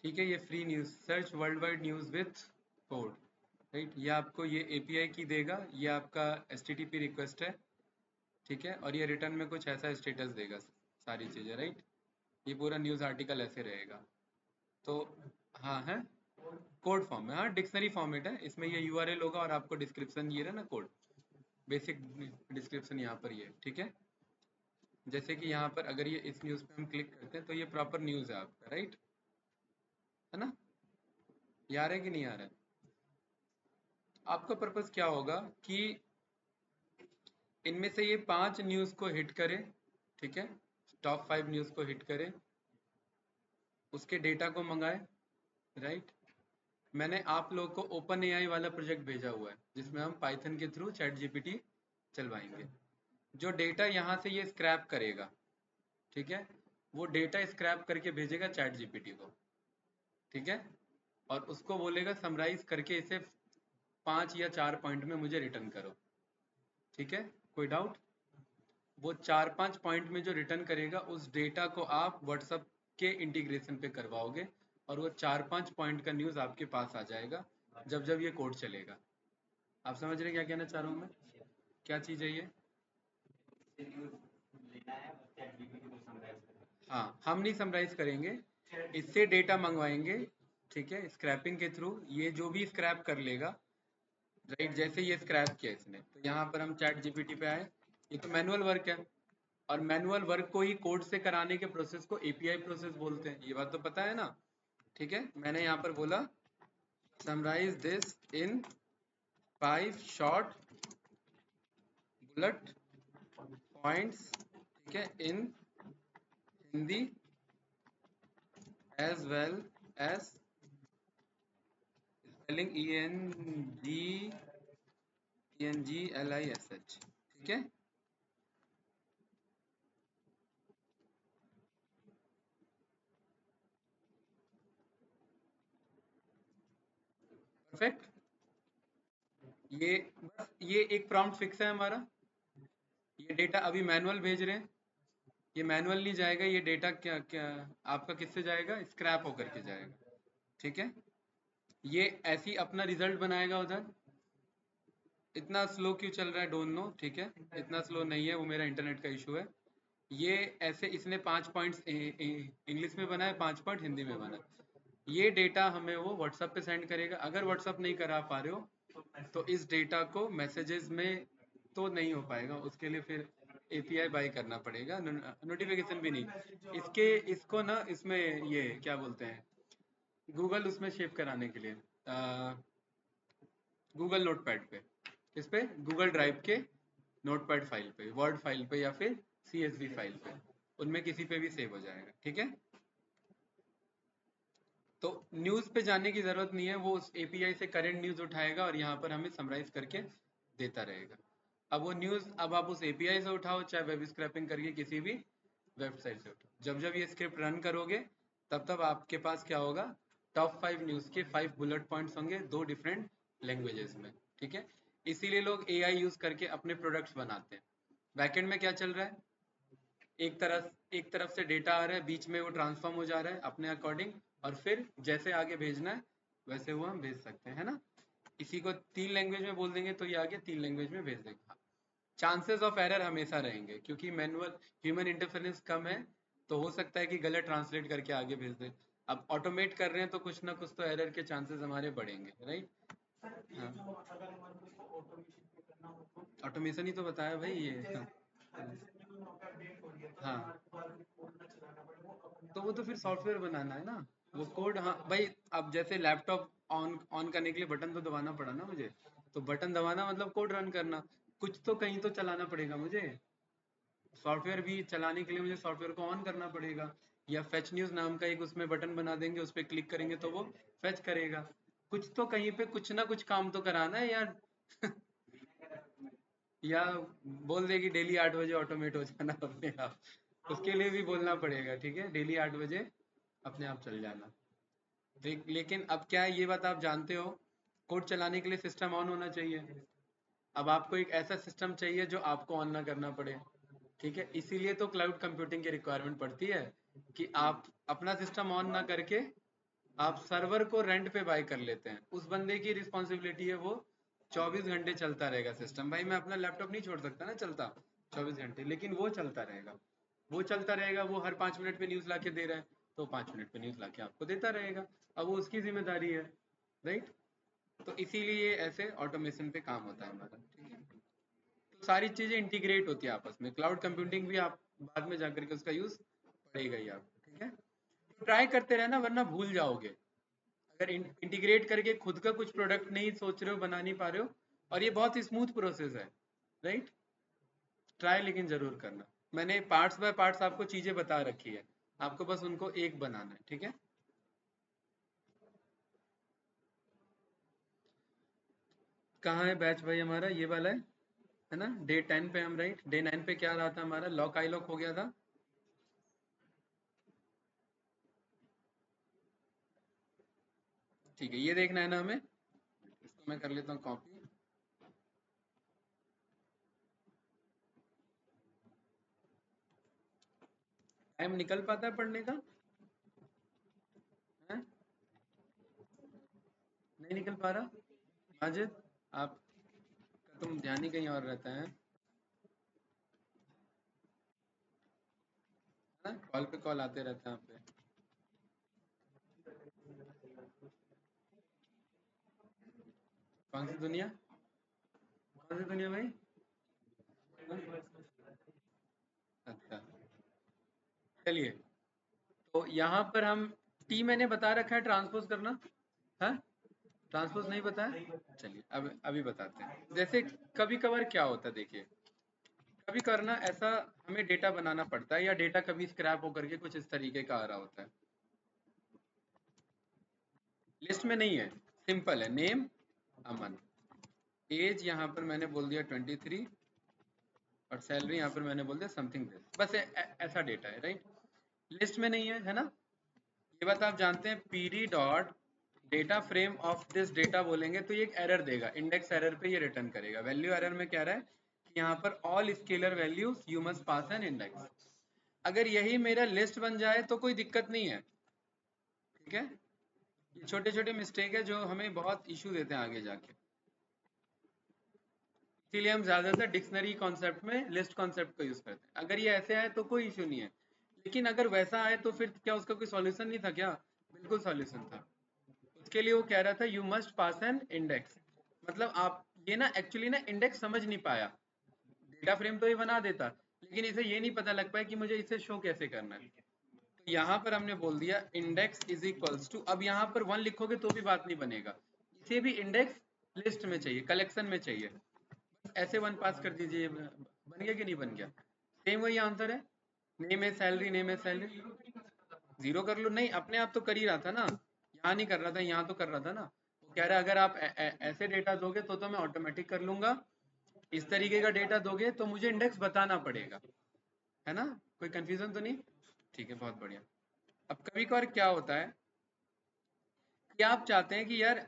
ठीक है, ये free news, search world wide news with code, right. ये आपको ये एपीआई की देगा, ये आपका एचटीटीपी रिक्वेस्ट है, ठीक है, और ये रिटर्न में कुछ ऐसा स्टेटस देगा, सारी चीज़ें, राइट। ये पूरा न्यूज़ आर्टिकल ऐसे रहेगा। तो हाँ है, कोड फॉर्म में, हाँ डिक्शनरी फॉर्मेट है, इसमें ये यूआरएल होगा और आपको डिस्क्रिप्शन ये रहा ना कोड, बेसिक डिस्क्रिप्शन यहाँ पर ये, ठीक है। जैसे कि यहाँ पर अगर ये इस न्यूज़ पे हम क्लिक करते हैं तो ये प्रॉपर न्यूज़ है आपका, राइट, है ना। ये आ रहा है कि नहीं आ रहा है? आपका पर्पस क्या होगा कि इनमें से ये 5 न्यूज़ को हिट करे, ठीक है, टॉप 5 न्यूज़ को हिट करे, उसके डेटा को मंगाए, राइट। मैंने आप लोग को ओपन एआई वाला प्रोजेक्ट भेजा हुआ है जिसमें हम पाइथन के थ्रू चैट जीपीटी चलवाएंगे। जो डेटा यहाँ से ये स्क्रैप करेगा, ठीक है, वो डेटा स्क्रैप करके भेजेगा चैट जीपीटी को, ठीक है, और उसको बोलेगा समराइज करके इसे 5 या 4 पॉइंट में मुझे रिटर्न करो, ठीक है। कोई डाउट? वो 4-5 पॉइंट में जो रिटर्न करेगा उस डेटा को आप व्हाट्सएप के इंटीग्रेशन पे करवाओगे और वो 4-5 पॉइंट का न्यूज़ आपके पास आ जाएगा जब जब ये कोड चलेगा। आप समझ रहे हैं क्या कहना चाह रहा हूँ मैं? क्या चीज़ है ये? हाँ, हम नहीं समराइज करेंगे, इससे डेटा मंगवाएंगे, ठीक है, स्क्रैपिंग के थ्रू। ये जो भी स्क्रैप कर लेगा, राइट, जैसे ये स्क्रैप किया इसने तो यहाँ पर हम चैट जीपीटी पे आए, ये तो मैनुअल वर्क है, और मैनुअल वर्क को ही कोड से कराने के प्रोसेस को एपीआई प्रोसेस बोलते हैं, ये बात तो पता है ना। ठीक है, मैंने यहाँ पर बोला summarise this in 5 short bullet points, ठीक है, in Hindi as well as spelling ENGLISH, ठीक है। परफेक्ट। ये बस ये एक प्रॉम्प्ट फिक्स है हमारा। ये डेटा अभी मैनुअल भेज रहे हैं, ये मैनुअल नहीं जाएगा, ये डेटा क्या क्या आपका किससे जाएगा? स्क्रैप होकर के जाएगा, ठीक है। ये ऐसी अपना रिजल्ट बनाएगा उधर। इतना स्लो क्यों चल रहा है डोंट नो, ठीक है, इतना स्लो नहीं है, वो मेरा इंटरनेट का इशू है। ये ऐसे इसने 5 पॉइंट्स इंग्लिश में बना है, 5 पॉइंट हिंदी में बना है। ये डेटा हमें वो व्हाट्सएप पे सेंड करेगा। अगर व्हाट्सएप नहीं करा पा रहे हो तो इस डेटा को मैसेजेस में तो नहीं हो पाएगा, उसके लिए फिर एपीआई बाय करना पड़ेगा, नोटिफिकेशन भी नहीं। इसको ना इसमें ये क्या बोलते हैं, गूगल उसमें शेव कराने के लिए, गूगल नोटपैड पे, किस पे? गूगल ड्राइव के नोटपैड फाइल पे, वर्ड फाइल पे, या फिर सीएसवी फाइल पे, उनमें किसी पे भी सेव हो जाएगा, ठीक है। तो न्यूज़ पे जाने की ज़रूरत नहीं है, वो उस एपीआई से करंट न्यूज़ उठाएगा और यहाँ पर हमें समराइज करके देता रहेगा। अब वो न्यूज़ अब आप उस एपीआई से उठाओ, चाहे वेब स्क्रैपिंग करके किसी भी वेबसाइट से उठाओ, जब जब ये स्क्रिप्ट रन करोगे तब तब आपके पास क्या होगा? टॉप 5 न्यूज़ के 5 बुलेट पॉइंट्स होंगे, 2 डिफरेंट लैंग्वेजेस में, ठीक है। इसीलिए लोग एआई यूज़ करके अपने प्रोडक्ट्स बनाते हैं। बैकएंड में क्या चल रहा है? एक तरफ से डेटा आ रहा है, बीच में वो ट्रांसफॉर्म हो जा रहा है अपने अकॉर्डिंग, और फिर जैसे आगे भेजना है वैसे वो हम भेज सकते हैं, है ना। इसी को 3 लैंग्वेज में बोल देंगे तो ये आगे 3 लैंग्वेज में भेज देगा। चांसेस ऑफ एरर हमेशा रहेंगे क्योंकि मैनुअल ह्यूमन इंटरफेरेंस कम है, तो हो सकता है कि गलत ट्रांसलेट करके आगे भेज दे। अब ऑटोमेट कर रहे हैं तो कुछ ना कुछ तो एरर के चांसेस हमारे बढ़ेंगे, राइट। हाँ, ऑटोमेशन ही तो बताया भाई ये। हाँ, तो वो तो फिर सॉफ्टवेयर बनाना है ना, वो कोड। हाँ भाई, अब जैसे लैपटॉप ऑन ऑन करने के लिए बटन तो दबाना पड़ा ना मुझे, तो बटन दबाना मतलब कोड रन करना, कुछ तो कहीं तो चलाना पड़ेगा मुझे। सॉफ्टवेयर भी चलाने के लिए मुझे सॉफ्टवेयर को ऑन करना पड़ेगा, या फेच न्यूज नाम का एक उसमें बटन बना देंगे, उस पर क्लिक करेंगे तो वो फेच करेगा। कुछ तो कहीं पे कुछ ना कुछ काम तो कराना है यार। या बोल दे कि डेली 8 बजे ऑटोमेट हो जाना अपने आप, उसके लिए भी बोलना पड़ेगा, ठीक है, डेली 8 बजे अपने आप चल जाना। लेकिन अब क्या है, ये बात आप जानते हो, कोड चलाने के लिए सिस्टम ऑन होना चाहिए। अब आपको एक ऐसा सिस्टम चाहिए जो आपको ऑन ना करना पड़े, ठीक है, इसीलिए तो क्लाउड कंप्यूटिंग की रिक्वायरमेंट पड़ती है कि आप अपना सिस्टम ऑन ना करके आप सर्वर को रेंट पे बाय कर लेते हैं, उस बंदे की रिस्पॉन्सिबिलिटी है, वो 24 घंटे चलता रहेगा सिस्टम। भाई मैं अपना लैपटॉप नहीं छोड़ सकता ना चलता 24 घंटे, लेकिन वो चलता रहेगा, वो चलता रहेगा। वो हर 5 मिनट पे न्यूज़ लाके दे रहा है, तो 5 मिनट पे न्यूज़ लाके आपको देता रहेगा। अब वो उसकी जिम्मेदारी है, राइट। तो इसीलिए ऐसे ऑटोमेशन पे काम होता है हमारा, ठीक है। तो सारी चीज़ें इंटीग्रेट होती है आपस में। क्लाउड कंप्यूटिंग भी आप बाद में जाकर के उसका यूज़ पड़ेगा ही आपको, ठीक है। तो ट्राई करते रहना, वरना भूल जाओगे। अगर इंटीग्रेट करके खुद का कुछ प्रोडक्ट नहीं सोच रहे हो, बना नहीं पा रहे हो, और ये बहुत ही स्मूथ प्रोसेस है, राइट। ट्राई लेकिन जरूर करना। मैंने पार्ट्स बाय पार्ट्स आपको चीजें बता रखी है, आपको बस उनको एक बनाना है, ठीक है। कहाँ है बैच भाई हमारा? ये वाला है ना? डे 10 पे हम, राइट। डे 9 पे क्या रहा था हमारा? लॉक आई लॉक हो गया था। ठीक है, ये देखना है ना हमें। इसको मैं कर लेता हूँ कॉपी। टाइम निकल पाता है पढ़ने का? है? नहीं निकल पा रहा? माजिद, आप का तुम ध्यान ही कहीं और रहता है ना? कॉल पे कॉल आते रहते हैं आप पे। कौन सी दुनिया? कौन सी दुनिया भाई? हाँ? अच्छा, चलिए। तो यहाँ पर हम टी मैंने बता रखा है ट्रांसपोज करना है। ट्रांसपोज नहीं बताया? चलिए अब अभी बताते हैं। जैसे कभी कभार क्या होता है, देखिए, कभी करना ऐसा, हमें डेटा बनाना पड़ता है, या डेटा कभी स्क्रैप होकर के कुछ इस तरीके का आ रहा होता है। लिस्ट में नहीं है, सिंपल है। नेम अमन, एज यहाँ पर मैंने बोल दिया 23, और सैलरी यहाँ पर मैंने बोल दिया समथिंग दिस। बस ऐसा डेटा है, राइट। लिस्ट में नहीं है ना? ये बात आप जानते हैं। PD dot data frame of this data बोलेंगे तो ये एक एरर देगा, इंडेक्स एरर पे ये रिटर्न करेगा। वैल्यू एरर में कह रहा है कि यहाँ पर all scalar values you must pass an index. अगर यही मेरा लिस्ट बन जाए तो कोई दिक्कत नहीं है, ठीक है। ये छोटे छोटे मिस्टेक है जो हमें बहुत इशू देते हैं आगे जाके। इसीलिए हम ज्यादातर डिक्शनरी कॉन्सेप्ट में लिस्ट कॉन्सेप्ट का यूज करते हैं। अगर ये ऐसे आए तो कोई इशू नहीं है, लेकिन अगर वैसा आए तो फिर क्या उसका कोई सॉल्यूशन नहीं था क्या? बिल्कुल सॉल्यूशन था। उसके लिए वो कह रहा था you must pass an index. मतलब आप ये ना एक्चुअली ना इंडेक्स समझ नहीं पाया। डेटा फ्रेम तो ये बना देता, लेकिन इसे ये नहीं पता लग पाया कि मुझे इसे शो कैसे करना है। तो यहाँ पर हमने बोल दिया इंडेक्स इज इक्वल्स टू, अब यहाँ पर 1 लिखोगे तो भी बात नहीं बनेगा, इसे भी इंडेक्स लिस्ट में चाहिए, कलेक्शन में चाहिए। ऐसे 1 पास कर दीजिए, बन गया कि नहीं बन गया? सेम वही आंसर है। नेम है सैलरी, नेम है सैलरी। जीरो कर लो, नहीं अपने आप तो कर ही रहा था ना, यहाँ नहीं कर रहा था, यहाँ तो कर रहा था ना। वो कह रहा है अगर आप ऐसे डेटा दोगे तो मैं ऑटोमेटिक कर लूंगा, इस तरीके का डेटा दोगे तो मुझे इंडेक्स बताना पड़ेगा, है ना? कोई कंफ्यूजन तो नहीं? ठीक है, बहुत बढ़िया। अब कभी कभार क्या होता है कि आप चाहते हैं कि यार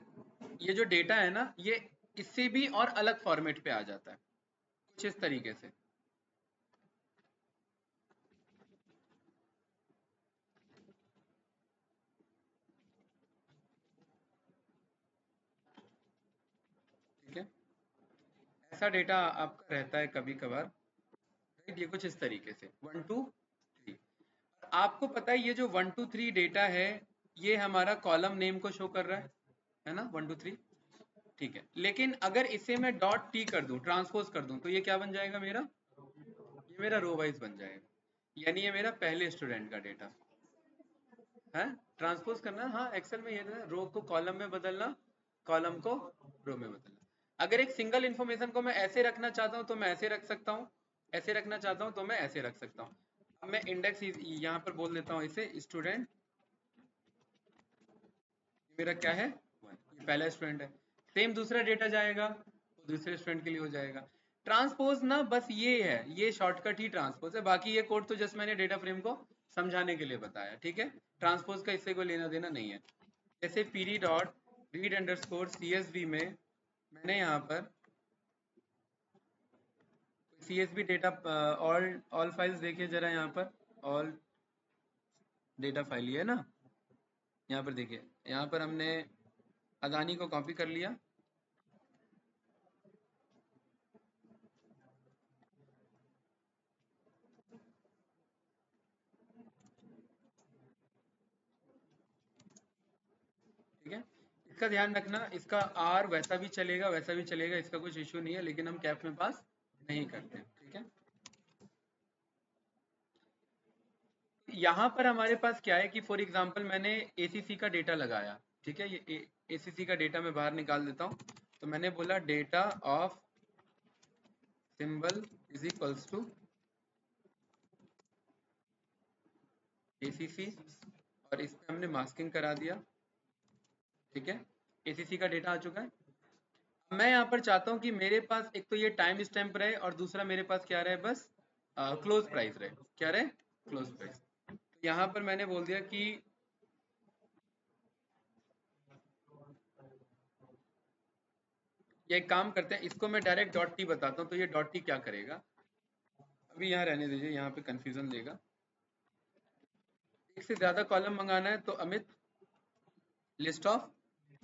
ये जो डेटा है ना, ये इससे भी और अलग फॉर्मेट पे आ जाता है, कुछ इस तरीके से। ठीक है, ऐसा डेटा आपका रहता है कभी कभार, राइट। ये कुछ इस तरीके से 1 2 3। आपको पता है ये जो 1 2 3 डेटा है, ये हमारा कॉलम नेम को शो कर रहा है ना? 1 2 3, ठीक है। लेकिन अगर इसे मैं डॉट टी कर दूं, ट्रांसपोज कर दूं, तो ये क्या बन जाएगा मेरा? ये मेरा रो वाइज बन जाएगा, यानी ये मेरा पहले स्टूडेंट का डेटा है। ट्रांसपोज करना, हाँ एक्सेल में ये रो को कॉलम में बदलना, कॉलम को रो में बदलना। अगर एक सिंगल इंफॉर्मेशन को मैं ऐसे रखना चाहता हूँ तो मैं ऐसे रख सकता हूँ, ऐसे रखना चाहता हूँ तो मैं ऐसे रख सकता हूँ। अब मैं इंडेक्स यहाँ पर बोल देता हूँ इसे स्टूडेंट, मेरा क्या है? 1, ये पहला स्टूडेंट है। सेम दूसरा डेटा जाएगा तो दूसरे स्टूडेंट के लिए हो जाएगा। ट्रांसपोज ना बस ये है, ये शॉर्टकट ही ट्रांसपोज है, बाकी ये कोड तो जस्ट मैंने डेटा फ्रेम को समझाने के लिए बताया, ठीक है। ट्रांसपोज का इससे कोई लेना देना नहीं है। जैसे PD dot read underscore CSV में मैंने यहाँ पर सीएसवी डेटा, ऑल फाइल्स देखिए जरा यहाँ पर, ऑल डेटा फाइल ये है ना, यहाँ पर देखिए, यहाँ पर हमने अदानी को कॉपी कर लिया, ठीक है। इसका ध्यान रखना, इसका आर वैसा भी चलेगा वैसा भी चलेगा, इसका कुछ इशू नहीं है, लेकिन हम कैप में पास नहीं करते, ठीक है। यहाँ पर हमारे पास क्या है कि फॉर एग्जांपल मैंने एसीसी का डेटा लगाया, ठीक है। ये एसीसी का डेटा मैं बाहर निकाल देता हूँ। तो मैंने बोला data of symbol is equals to ACC, और इस पे हमने मास्किंग करा दिया, ठीक है। एसीसी का डेटा आ चुका है। मैं यहाँ पर चाहता हूँ कि मेरे पास एक तो ये टाइम स्टैम्प रहे, और दूसरा मेरे पास क्या रहे, बस क्लोज प्राइस रहे। क्या रहे? Close price. तो यहाँ पर मैंने बोल दिया कि ये एक काम करते हैं, इसको मैं डायरेक्ट डॉट टी बताता हूँ। तो ये डॉट टी क्या करेगा, अभी यहाँ रहने दीजिए, यहाँ पे कंफ्यूजन देगा। एक से ज्यादा कॉलम मंगाना है तो अमित लिस्ट ऑफ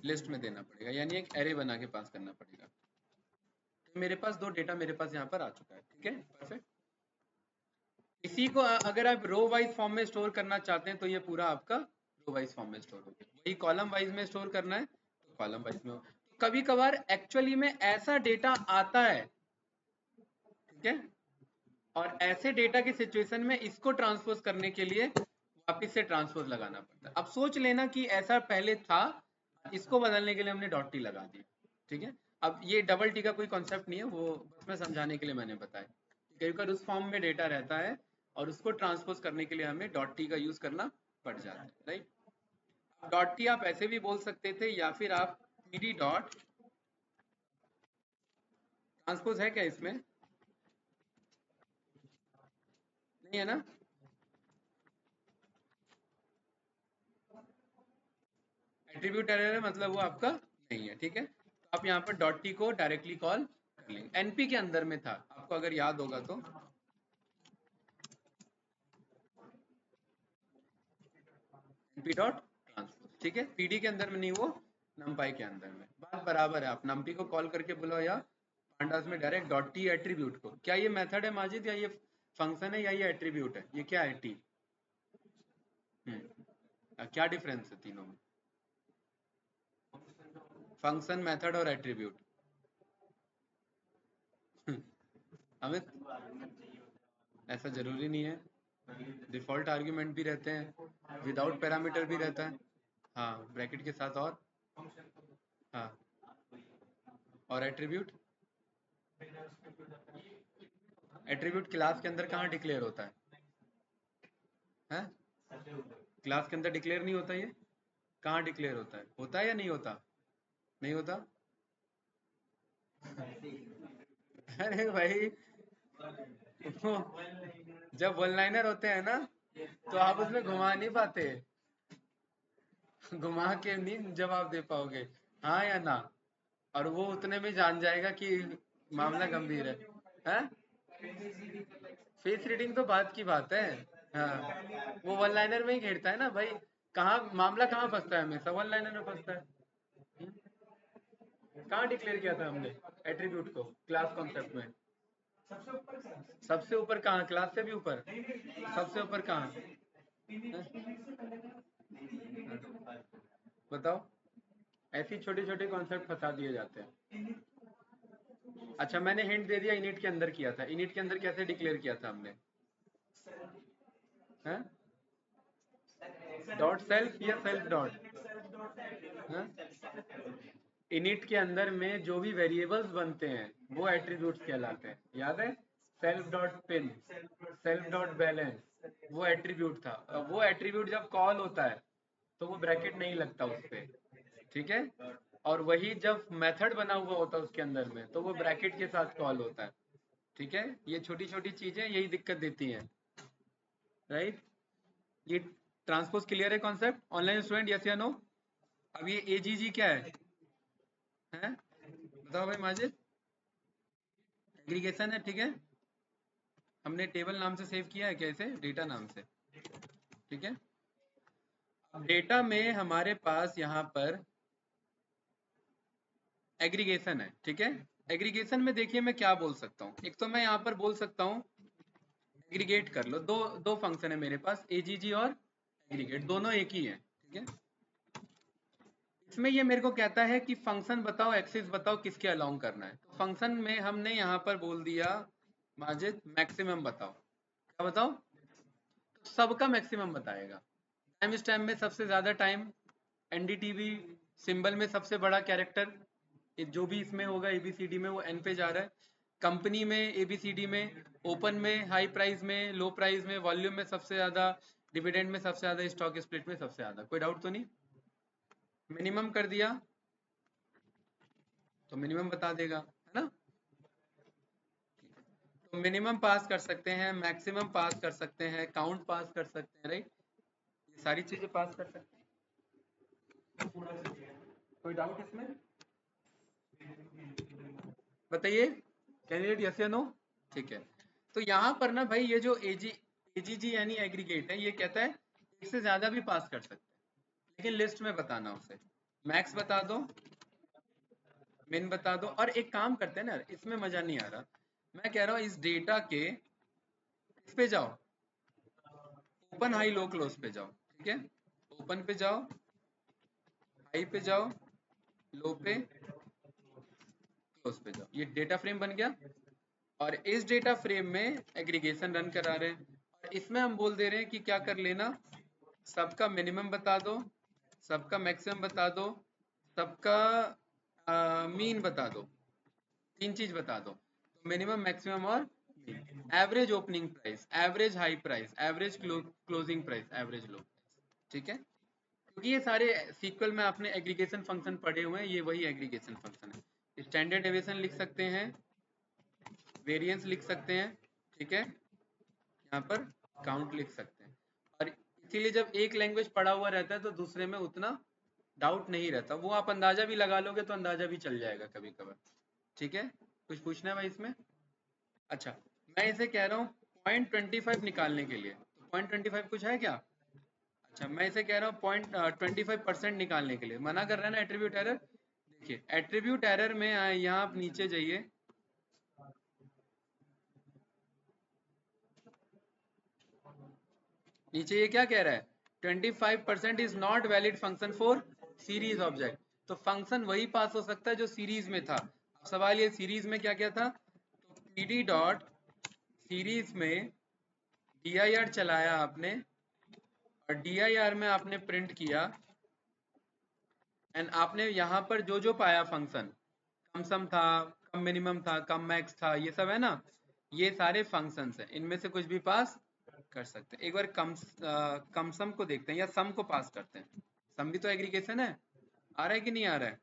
लिस्ट में देना पड़ेगा, यानी एक एरे बना के पास करना पड़ेगा। तो मेरे पास दो डेटा मेरे पास यहाँ पर आ चुका है, ठीक है, परफेक्ट। इसी को अगर आप रो वाइज फॉर्म में स्टोर करना चाहते हैं तो ये पूरा आपका रो वाइज फॉर्म में स्टोर हो गया। वही कॉलम वाइज में स्टोर करना है तो कॉलम वाइज में हो। कभी कभार एक्चुअली में ऐसा डेटा आता है, ठीक है, और ऐसे डेटा की सिचुएशन में इसको ट्रांसपोज करने के लिए वापस से ट्रांसपोज लगाना पड़ता है। अब सोच लेना कि ऐसा पहले था, इसको बदलने के लिए हमने डॉट टी लगा दिया, ठीक है। अब ये डबल टी का कोई कॉन्सेप्ट नहीं है, वो बस मैं समझाने के लिए मैंने बताया। कई बार उस फॉर्म में डेटा रहता है और उसको ट्रांसपोज करने के लिए हमें डॉट टी का यूज करना पड़ जाता है, राइट। डॉट टी आप ऐसे भी बोल सकते थे, या फिर आप पीडी डॉट ट्रांसपोज है क्या इसमें? नहीं है ना? एट्रीब्यूट एरर है, मतलब वो आपका नहीं है, ठीक है। तो आप यहाँ पर डॉट टी को डायरेक्टली कॉल कर लेंगे। एनपी के अंदर में था, आपको अगर याद होगा तो np डॉट ट्रांसपोज, ठीक है। पीडी के अंदर में नहीं, वो नमपाई के अंदर में। बात बराबर है, आप नमपी को कॉल करके बोलो, या पांडास में डायरेक्ट डॉट टी एट्रीब्यूट को। क्या ये मेथड है माजिद, या ये फंक्शन है, या ये एट्रीब्यूट है? ये क्या है? टी। क्या डिफरेंस है तीनों में? फंक्शन, मेथड और एट्रीब्यूट। अमित, ऐसा जरूरी नहीं है, डिफॉल्ट आर्ग्यूमेंट भी रहते हैं, विदाउट पैरामीटर भी रहता है। हाँ, ब्रैकेट के साथ, और हाँ, और एट्रीब्यूट। एट्रीब्यूट क्लास के अंदर कहाँ डिक्लेयर होता है? क्लास के अंदर डिक्लेयर नहीं होता ये? कहाँ डिक्लेयर होता है? होता है या नहीं होता? नहीं होता? अरे भाई, वो जब वन लाइनर होते हैं ना, तो आप उसमें घुमा नहीं पाते, घुमा के नहीं जवाब दे पाओगे, हाँ या ना। और वो उतने में जान जाएगा कि मामला गंभीर है, हैं? फेस रीडिंग तो बात की बात है। हाँ, वो वन लाइनर में ही घेरता है ना भाई। कहाँ मामला कहाँ फंसता है? हमेशा वन लाइनर में फंसता है। कहाँ डिक्लेयर किया था हमने एट्रीब्यूट को क्लास कॉन्सेप्ट में? सबसे ऊपर कहाँ? क्लास से भी ऊपर? सबसे ऊपर कहाँ? बताओ। ऐसी छोटे छोटे कॉन्सेप्ट फंसा दिए जाते हैं। अच्छा, मैंने हिंट दे दिया, इनिट के अंदर किया था। इनिट के अंदर कैसे डिक्लेयर किया था हमने? हैं? डॉट सेल्फ या सेल्फ डॉट? इनिट के अंदर में जो भी वेरिएबल्स बनते हैं वो एट्रीब्यूट्स कहलाते हैं, याद है? Self dot pin, self dot balance, वो एट्रीब्यूट था। अब वो एट्रीब्यूट जब कॉल होता है तो वो ब्रैकेट नहीं लगता उस पे, ठीक है। और वही जब मेथड बना हुआ होता है उसके अंदर में, तो वो ब्रैकेट के साथ कॉल होता है, ठीक है। ये छोटी छोटी चीजें यही दिक्कत देती हैं, राइट। ये ट्रांसपोज क्लियर है कॉन्सेप्ट? ऑनलाइन स्टूडेंट, यस या नो? अब ये एजीजी क्या है? बताओ भाई माजिद। एग्रीगेशन है, ठीक है। हमने टेबल नाम से सेव किया है क्या इसे? डेटा नाम से, ठीक है। डेटा में हमारे पास यहाँ पर एग्रीगेशन है, ठीक है। एग्रीगेशन में देखिए मैं क्या बोल सकता हूँ, एक तो मैं यहाँ पर बोल सकता हूँ एग्रीगेट कर लो, दो दो फंक्शन है मेरे पास, एजीजी और एग्रीगेट, दोनों एक ही है, ठीक है। इसमें ये मेरे को कहता है कि फंक्शन बताओ, एक्सिस बताओ, किसके अलाउंग करना है। तो फंक्शन में हमने यहाँ पर बोल दिया माजिद मैक्सिमम बताओ, क्या बताओ, तो सबका मैक्सिमम बताएगा। टाइम स्टैम्प में सबसे ज्यादा टाइम, एनडीटीवी सिंबल में सबसे बड़ा कैरेक्टर, जो भी इसमें होगा एबीसीडी में वो एन पे जा रहा है, कंपनी में एबीसीडी में, ओपन में, हाई प्राइस में, लो प्राइस में, वॉल्यूम में सबसे ज्यादा, डिविडेंड में सबसे ज्यादा, स्टॉक स्प्लिट में सबसे ज्यादा। कोई डाउट तो नहीं? मिनिमम कर दिया तो मिनिमम बता देगा, है ना। तो मिनिमम पास कर सकते हैं, मैक्सिमम पास कर सकते हैं, काउंट पास कर सकते हैं, राइट, ये सारी चीजें पास कर सकते हैं। कोई डाउट इसमें? बताइए, कैंडिडेट यस या नो? ठीक है। तो यहाँ पर ना भाई ये जो एजीजी यानी एग्रीगेट है, ये कहता है एक से ज्यादा भी पास कर सकते हैं, लेकिन लिस्ट में बताना उसे। मैक्स बता दो, मिन बता दो, और एक काम करते हैं ना, इसमें मजा नहीं आ रहा, मैं कह रहा हूँ इस डेटा के इस पे जाओ, ओपन हाई लो क्लोज पे जाओ, ठीक है। ओपन पे जाओ, हाई पे जाओ, लो पे, क्लोज पे जाओ, ये डेटा फ्रेम बन गया। और इस डेटा फ्रेम में एग्रीगेशन रन करा रहे हैं, और इसमें हम बोल दे रहे हैं कि क्या कर लेना, सबका मिनिमम बता दो, सबका मैक्सिमम बता दो, सबका मीन बता दो, तीन चीज बता दो, तो मिनिमम, मैक्सिमम और average opening price, average high price, average closing price, average लो प्राइस, ठीक है। क्योंकि ये सारे सीक्वल में आपने एग्रीगेशन फंक्शन पढ़े हुए हैं, ये वही एग्रीगेशन फंक्शन है। स्टैंडर्ड डेविएशन लिख सकते हैं, वेरिएंस लिख सकते हैं, ठीक है, यहाँ पर काउंट लिख सकते हैं। और इसीलिए जब एक लैंग्वेज पढ़ा हुआ रहता है तो दूसरे में उतना डाउट नहीं रहता, वो आप अंदाजा भी लगा लोगे तो अंदाजा भी चल जाएगा कभी कभार, ठीक है। कुछ पूछना है भाई इसमें? अच्छा, मैं इसे कह रहा हूँ 0.25 निकालने के लिए, तो 0.25 कुछ है क्या? अच्छा, मैं इसे कह रहा हूँ 0.25% निकालने के लिए, मना कर रहा है ना एट्रीब्यूट एरर। देखिए एट्रीब्यूट एरर में यहाँ आप नीचे जाइए, नीचे ये क्या कह रहा है, 25% is not valid function for series object. तो फंक्शन वही पास हो सकता है जो सीरीज में था। अब सवाल ये सीरीज में क्या क्या था, तो पीडी डॉट सीरीज में dir चलाया आपने, और dir में आपने प्रिंट किया, एंड आपने यहाँ पर जो जो पाया फंक्शन, कम सम था, कम मिनिमम था, कम मैक्स था, ये सब है ना, ये सारे फंक्शंस हैं, इनमें से कुछ भी पास कर सकते हैं। एक बार कम सम को देखते हैं, या सम को पास करते हैं। सम भी तो एग्रीगेशन है, आ रहा है कि नहीं आ रहा है?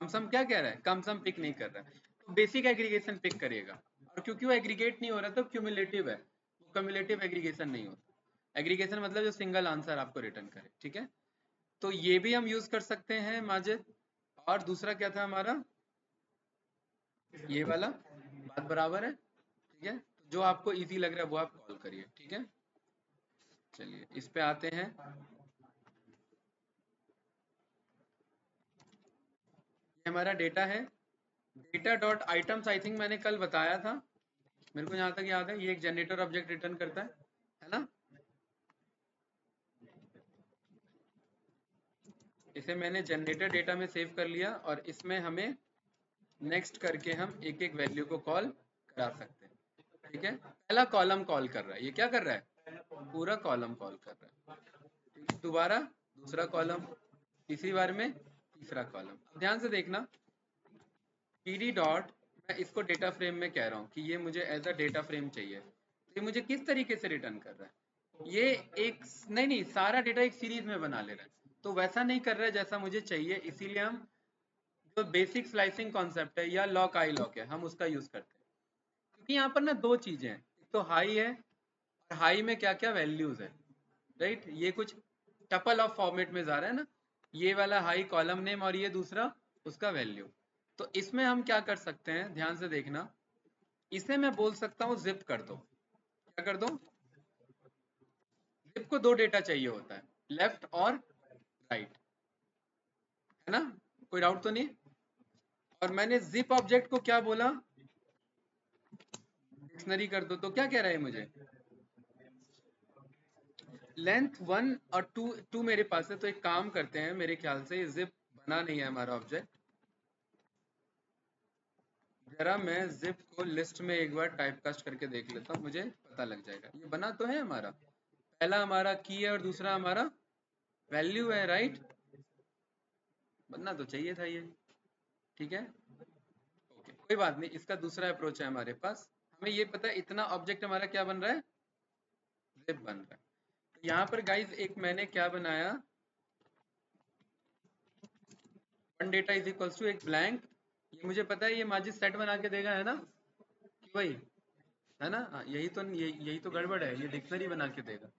कम सम क्या कह रहा है, कम सम पिक नहीं कर रहा है, तो बेसिक एग्रीगेशन पिक करेगा। और क्योंकि वो एग्रीगेट नहीं हो रहा तो क्यूमुलेटिव है, वो क्यूमुलेटिव एग्रीगेशन नहीं होता। एग्रीगेशन मतलब जो सिंगल आंसर आपको रिटर्न करे, ठीक है। तो ये भी हम यूज कर सकते हैं माजिद। और दूसरा क्या था हमारा, ये वाला, बात बराबर है, ठीक है। तो जो आपको इजी लग रहा है वो आप कॉल करिए, ठीक है। चलिए इस पे आते हैं। ये हमारा डेटा है, data dot items, I think मैंने कल बताया था, मेरे को जहाँ तक याद है ये एक जनरेटर ऑब्जेक्ट रिटर्न करता है ना। इसे मैंने जनरेटर डेटा में सेव कर लिया, और इसमें हमें नेक्स्ट करके हम एक एक वैल्यू को कॉल करा सकते हैं, ठीक है। पहला कॉलम कॉल कर रहा है, ये क्या कर रहा है, पूरा कॉलम कॉल कर रहा है। दोबारा दूसरा कॉलम, तीसरी बार में तीसरा कॉलम। अब ध्यान से देखना, pd डॉट, मैं इसको डेटा फ्रेम में कह रहा हूँ कि ये मुझे एज अ डेटा फ्रेम चाहिए, तो ये मुझे किस तरीके से रिटर्न कर रहा है, ये एक नहीं नहीं सारा डेटा एक सीरीज में बना ले रहा है, तो वैसा नहीं कर रहा है जैसा मुझे चाहिए, इसीलिए हम जो बेसिक स्लाइसिंग कॉन्सेप्ट है या लॉक आई लॉक है, हम उसका यूज करते हैं। क्योंकि यहाँ पर ना दो चीजें हैं, एक तो हाई है, और हाई में क्या क्या वैल्यूज है, राइट, ये कुछ टपल ऑफ फॉर्मेट में जा रहा है ना, ये वाला हाई कॉलम नेम और ये दूसरा उसका वैल्यू। तो इसमें हम क्या कर सकते हैं, ध्यान से देखना, इसे मैं बोल सकता हूँ जिप कर दो, क्या कर दो, जिप को दो डेटा चाहिए होता है, लेफ्ट और राइट, है ना, कोई डाउट तो नहीं। और मैंने जिप ऑब्जेक्ट को क्या बोला, डिक्शनरी कर दो, तो क्या कह रहा है मुझे, लेंथ 1 और 2 मेरे पास है, तो एक काम करते हैं, मेरे ख्याल से जिप बना नहीं है हमारा ऑब्जेक्ट। जरा मैं जिप को लिस्ट में एक बार टाइपकास्ट करके देख लेता हूँ, मुझे पता लग जाएगा। ये बना तो है हमारा, पहला हमारा की है और दूसरा हमारा वैल्यू है, राइट, बनना तो चाहिए था ये, ठीक है, ओके कोई बात नहीं। इसका दूसरा अप्रोच है हमारे पास, हमें ये पता है इतना ऑब्जेक्ट हमारा क्या बन रहा है, जिप बन रहा है। तो यहाँ पर गाइज एक मैंने क्या बनाया, one data is equals to एक ब्लैंक, ये मुझे पता है ये माजिद सेट बना के देगा, है ना, कि वही है ना, हाँ, यही तो गड़बड़ है, ये डिक्शनरी बना के देगा।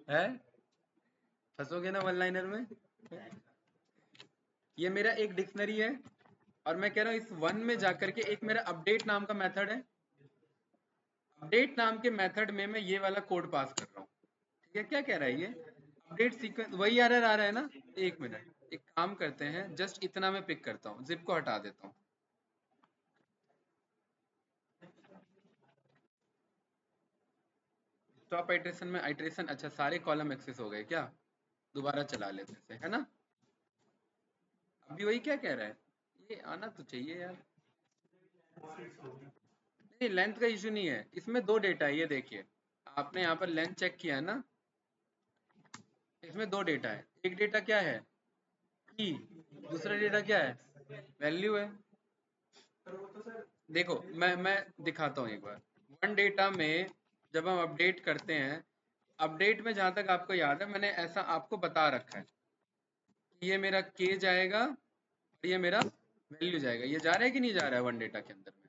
है, फंसोगे ना वन लाइनर में। ये मेरा एक डिक्शनरी है, और मैं कह रहा हूँ इस वन में जाकर के एक मेरा अपडेट नाम का मेथड है, अपडेट नाम के मेथड में मैं ये वाला कोड पास कर रहा हूँ, ठीक है। क्या कह रहा है ये, अपडेट सीक्वेंस, वही एरर आ रहा है ना, एक मिनट, एक काम करते हैं, जस्ट इतना मैं पिक करता हूँ, जिप को हटा देता हूँ। टॉप आइट्रेशन में आइट्रेशन, अच्छा सारे कॉलम एक्सेस हो गए क्या, दोबारा चला लेते हैं, है ना। अभी वही क्या कह रहा है, ये आना तो चाहिए यार, नहीं लेंथ का इशू नहीं है, इसमें दो डेटा है, ये देखिए आपने यहाँ पर लेंथ चेक किया है ना, इसमें दो डेटा है, एक डेटा क्या है की, दूसरा डेटा क्या है, वैल्यू है। देखो मैं दिखाता हूँ एक बार, वन डेटा में जब हम अपडेट करते हैं, अपडेट में जहां तक आपको याद है मैंने ऐसा आपको बता रखा है कि ये मेरा के जाएगा और ये मेरा वैल्यू जाएगा, ये जा रहा है कि नहीं जा रहा है वन डेटा के अंदर में,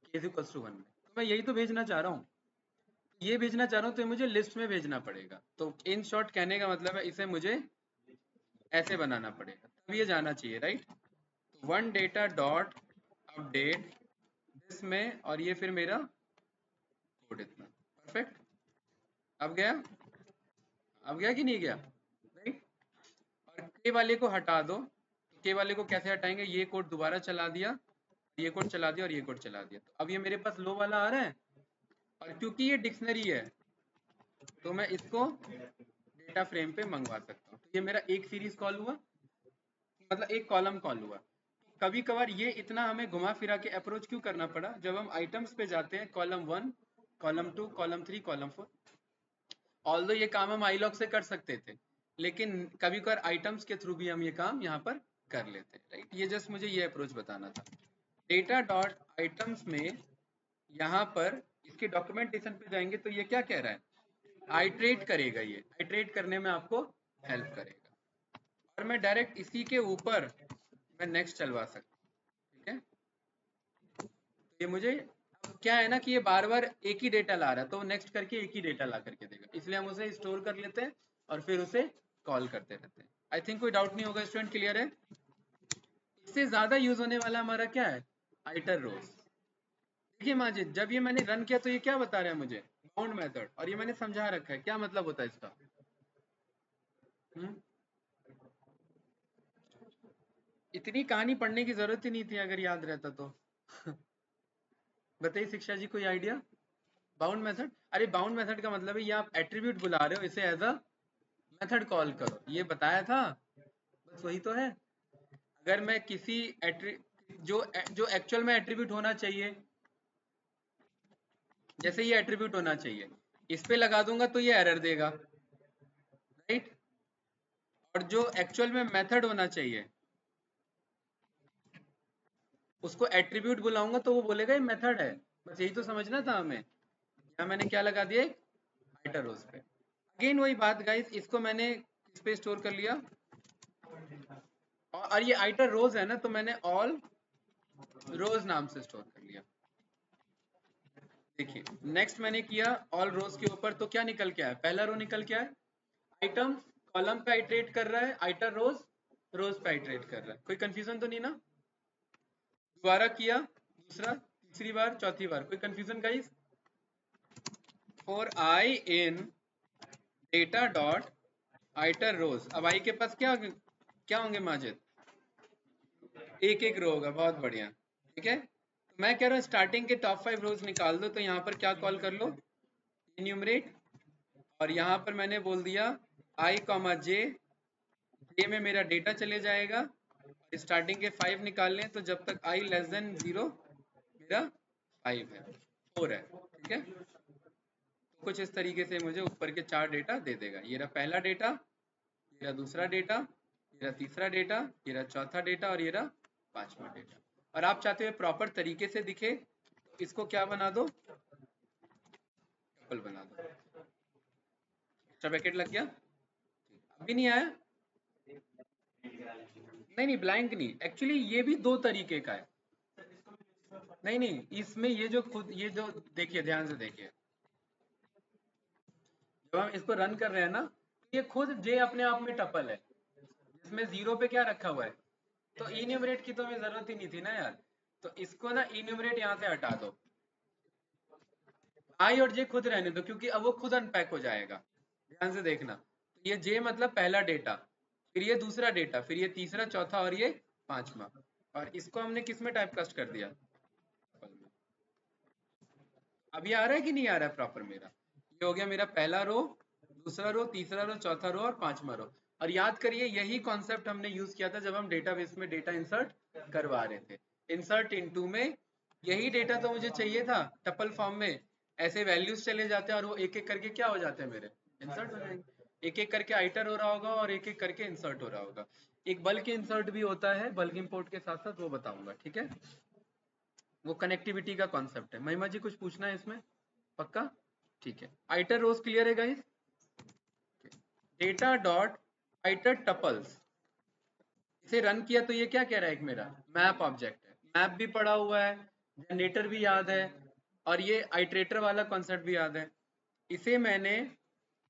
के इज इक्वल्स टू 1 में, तो मैं यही तो भेजना चाह रहा हूँ, ये भेजना चाह रहा हूँ, तो मुझे लिस्ट में भेजना पड़ेगा, तो इन शॉर्ट कहने का मतलब है इसे मुझे ऐसे बनाना पड़ेगा, तब ये जाना चाहिए, right. One data dot update this में, और ये फिर मेरा कोड इतना, परफेक्ट, अब गया, अब गया कि नहीं गया, राइट। और के वाले को हटा दो, तो के वाले को कैसे हटाएंगे, ये कोड दोबारा चला दिया, ये कोड चला दिया और ये कोड चला दिया, तो अब ये मेरे पास लो वाला आ रहा है, और क्योंकि ये डिक्शनरी है तो मैं इसको डेटा फ्रेम पे मंगवा सकता हूँ, तो ये मेरा एक सीरीज कॉल हुआ, मतलब एक कॉलम कॉल हुआ। कभी कभार ये इतना हमें घुमा फिरा के अप्रोच क्यों करना पड़ा, जब हम आइटम्स पे जाते हैं, column 1, column 2, column 3, column 4, although ये काम हम आईलॉग से कर सकते थे, लेकिन कभी कभार आइटम्स के थ्रू भी हम ये काम यहाँ पर कर लेते हैं, राइट। ये जस्ट मुझे ये अप्रोच बताना था। डेटा डॉट आइटम्स में यहाँ पर इसके डॉक्यूमेंटेशन पे जाएंगे, तो ये क्या कह रहा है, आइट्रेट करेगा, ये आइट्रेट करने में आपको हेल्प करेगा, और मैं डायरेक्ट इसी के ऊपर मैं नेक्स्ट चलवा सकता हूँ, ठीक है। ये मुझे अब क्या है ना कि ये बार बार एक ही डेटा ला रहा है, तो नेक्स्ट करके एक ही डेटा ला करके देगा, इसलिए हम उसे स्टोर कर लेते हैं और फिर उसे कॉल करते रहते हैं। आई थिंक कोई डाउट नहीं होगा स्टूडेंट, क्लियर है। इससे ज्यादा यूज होने वाला हमारा क्या है, आइटर रोज। देखिए माजिद, जब ये मैंने रन किया तो ये क्या बता रहा है मुझे, बाउंड मेथड, और ये मैंने समझा रखा है क्या मतलब होता है इसका। इतनी कहानी पढ़ने की जरूरत ही नहीं थी अगर याद रहता तो। बताइए शिक्षा जी, कोई आइडिया, बाउंड मेथड, अरे बाउंड मेथड का मतलब है ये आप एट्रीब्यूट बुला रहे हो, इसे एज अ मेथड कॉल करो, ये बताया था, बस वही तो है। अगर मैं किसी जो जो एक्चुअल में एट्रीब्यूट होना चाहिए, जैसे ये एट्रीब्यूट होना चाहिए, इस पे लगा दूंगा तो ये एरर देगा, राइट। और जो एक्चुअल में मेथड होना चाहिए उसको एट्रीब्यूट बुलाऊंगा तो वो बोलेगा ये मेथड है, बस यही तो समझना था हमें। यहाँ मैंने क्या लगा दिया, आइटर रोज पे, अगेन वही बात गाइस, इसको मैंने किस पे स्टोर कर लिया, और ये आइटर रोज है ना, तो मैंने ऑल रोज नाम से स्टोर कर लिया। देखिए नेक्स्ट मैंने किया ऑल रोज के ऊपर, तो क्या निकल के आया, पहला रो निकल के आया, आइटम कॉलम पे आइटरेट कर रहा है, आइटर रोज रोज पे आइटरेट कर रहा है, कोई कंफ्यूजन तो नहीं ना। दोबारा किया, दूसरा, तीसरी बार, चौथी बार, कोई confusion guys. For I in data dot iterrows. अब आई के पास क्या होंगे माजिद? एक एक रो होगा, बहुत बढ़िया। ठीक है, तो मैं कह रहा हूँ स्टार्टिंग के टॉप 5 रोज निकाल दो, तो यहाँ पर क्या कॉल कर लो, इन्यूमरेट। और यहाँ पर मैंने बोल दिया आई कॉमा जे, जे में मेरा डेटा चले जाएगा। स्टार्टिंग के 5 निकाल लें, तो जब तक आई लेस देन 0 मेरा 5 है, 4 है। ठीक है, तो कुछ इस तरीके से मुझे ऊपर के 4 डेटा दे देगा। ये रहा पहला डेटा, ये रहा दूसरा डेटा, ये रहा तीसरा डेटा, ये रहा चौथा डेटा, और ये रहा पांचवा डेटा। और आप चाहते हो प्रॉपर तरीके से दिखे, तो इसको क्या बना दो, टपल बना दो। एक्स्ट्रा ब्रैकेट लग गया? अभी नहीं आया? नहीं, ब्लैंक नहीं, एक्चुअली ये भी दो तरीके का है। नहीं, इसमें ये जो देखिए, ध्यान से देखिए, जब हम इसको रन कर रहे हैं ना, तो ये खुद जे अपने आप में टपल है, जिसमें 0 पे क्या रखा हुआ है, तो इन्यूमरेट की तो हमें जरूरत ही नहीं थी ना यार। तो इसको ना इन्यूमरेट यहाँ से हटा दो, आई और जे खुद रहने दो, क्योंकि अब वो खुद अनपैक हो जाएगा। ध्यान से देखना, तो ये जे मतलब पहला डेटा, फिर ये दूसरा डेटा, फिर ये तीसरा, चौथा और ये पांचवा। और इसको हमने किस में टाइप कास्ट कर दिया? अब ये आ रहा है कि नहीं आ रहा है प्रॉपर? मेरा ये हो गया मेरा पहला रो, दूसरा रो, तीसरा रो, चौथा रो और पांचवा रो। और याद करिए, यही कॉन्सेप्ट हमने यूज किया था जब हम डेटाबेस में डेटा इंसर्ट करवा रहे थे। इंसर्ट इनटू में यही डेटा तो मुझे चाहिए था टपल फॉर्म में। ऐसे वैल्यूज चले जाते हैं और वो एक एक करके क्या हो जाते हैं, मेरे इंसर्ट हो जाएंगे। एक एक करके आइटर हो रहा होगा और एक एक करके इंसर्ट हो रहा होगा। एक बल्क इंसर्ट भी होता है बल्क इंपोर्ट के साथ साथ, वो बताऊंगा। ठीक है, वो कनेक्टिविटी का कॉन्सेप्ट है। महिमा जी कुछ पूछना है इसमें? पक्का? ठीक है, आइटर रोज क्लियर है गाइस? डेटा डॉट आइटर टपल्स, इसे रन किया तो ये क्या कह रहा है, एक मेरा मैप ऑब्जेक्ट है। मैप भी पड़ा हुआ है, जनरेटर भी याद है, और ये आइट्रेटर वाला कॉन्सेप्ट भी याद है। इसे मैंने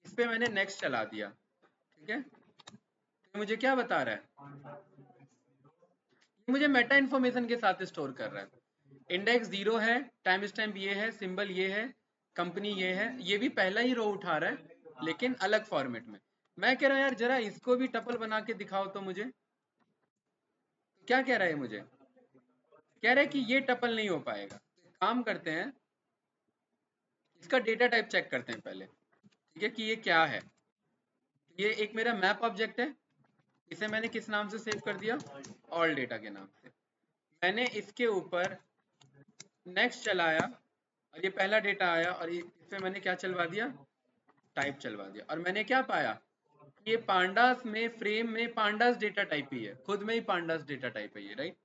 इस पे मैंने नेक्स्ट चला दिया। ठीक है, तो मुझे क्या बता रहा है, मुझे मेटा इन्फॉर्मेशन के साथ स्टोर कर रहा है। इंडेक्स 0 है, टाइम स्टैम्प ये है, सिंबल ये है, कंपनी ये है। ये भी पहला ही रो उठा रहा है लेकिन अलग फॉर्मेट में। मैं कह रहा हूँ यार जरा इसको भी टपल बना के दिखाओ तो मुझे। क्या कह रहा है मुझे? कह रहा है कि ये टपल नहीं हो पाएगा। काम करते हैं, इसका डेटा टाइप चेक करते हैं पहले। ठीक है, कि ये क्या है। ये एक मेरा मैप ऑब्जेक्ट है, इसे मैंने किस नाम से सेव कर दिया, ऑल डेटा के नाम से। मैंने इसके ऊपर नेक्स्ट चलाया और ये पहला डेटा आया, और इस पे मैंने क्या चलवा दिया, टाइप चलवा दिया। और मैंने क्या पाया, ये पांडास में फ्रेम में पांडास डेटा टाइप ही है, खुद में ही पांडास डेटा टाइप है ये, राइट।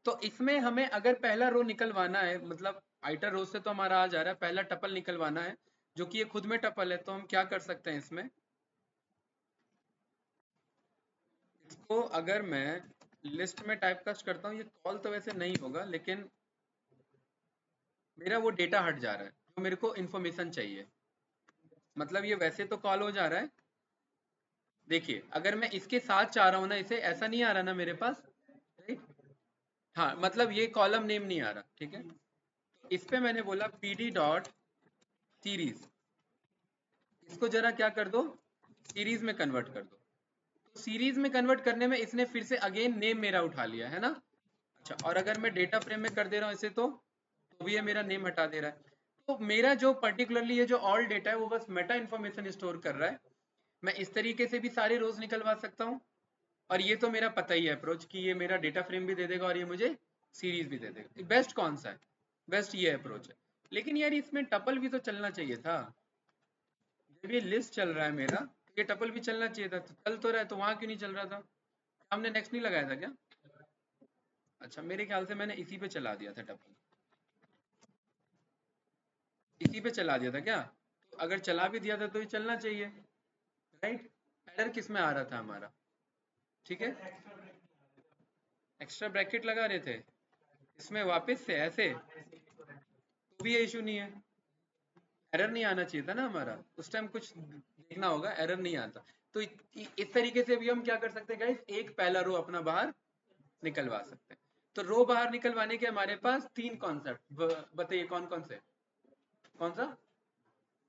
तो इसमें हमें अगर पहला रो निकलवाना है, मतलब आइटर रो से तो हमारा आ जा रहा है, पहला टपल निकलवाना है जो कि ये खुद में टपल है, तो हम क्या कर सकते हैं इसमें, इसको अगर मैं लिस्ट में टाइप कास्ट करता हूँ, ये कॉल तो वैसे नहीं होगा, लेकिन मेरा वो डेटा हट जा रहा है जो मेरे को इन्फॉर्मेशन चाहिए। मतलब ये वैसे तो कॉल हो जा रहा है, देखिए अगर मैं इसके साथ चाह रहा हूँ ना, इसे ऐसा नहीं आ रहा ना मेरे पास, राइट। हाँ, मतलब ये कॉलम नेम नहीं आ रहा। ठीक है, इस पे मैंने बोला pd डॉट सीरीज, इसको जरा क्या कर दो, सीरीज में कन्वर्ट कर दो। तो सीरीज में कन्वर्ट करने में इसने फिर से अगेन नेम मेरा उठा लिया है ना। अच्छा, और अगर मैं डेटा फ्रेम में कर दे रहा हूँ इसे, तो भी ये मेरा नेम हटा दे रहा है। तो मेरा जो पर्टिकुलरली ये जो ऑल डेटा है वो बस मेटा इन्फॉर्मेशन स्टोर कर रहा है। मैं इस तरीके से भी सारे रोज निकलवा सकता हूँ, और ये तो मेरा पता ही है अप्रोच कि ये मेरा डेटा फ्रेम भी दे देगा और ये मुझे सीरीज भी दे देगा। बेस्ट कौन सा है? बेस्ट ये अप्रोच है। लेकिन यार इसमें टपल भी तो चलना चाहिए था। जब ये लिस्ट चल रहा है मेरा, तो ये टपल भी चलना चाहिए था। तो चल तो रहा है, तो वहां क्यों नहीं चल रहा था? हमने नेक्स्ट नहीं लगाया था क्या? अच्छा, मेरे ख्याल से मैंने इसी पे चला दिया था टपल, इसी पे चला दिया था क्या? तो अगर चला भी दिया था तो ये चलना चाहिए, राइट। एरर किस में आ रहा था हमारा? ठीक है, एक्स्ट्रा ब्रैकेट लगा रहे थे इसमें वापस से ऐसे, तो भी ये इशू नहीं है। एरर नहीं आना चाहिए था ना हमारा, उस टाइम कुछ देखना होगा, एरर नहीं आता। तो इस तरीके से भी हम क्या कर सकते हैं गाइस, एक पहला रो अपना बाहर निकलवा सकते हैं। तो रो बाहर निकलवाने के हमारे पास 3 कॉन्सेप्ट, बताइए कौन कौन से? कौन सा?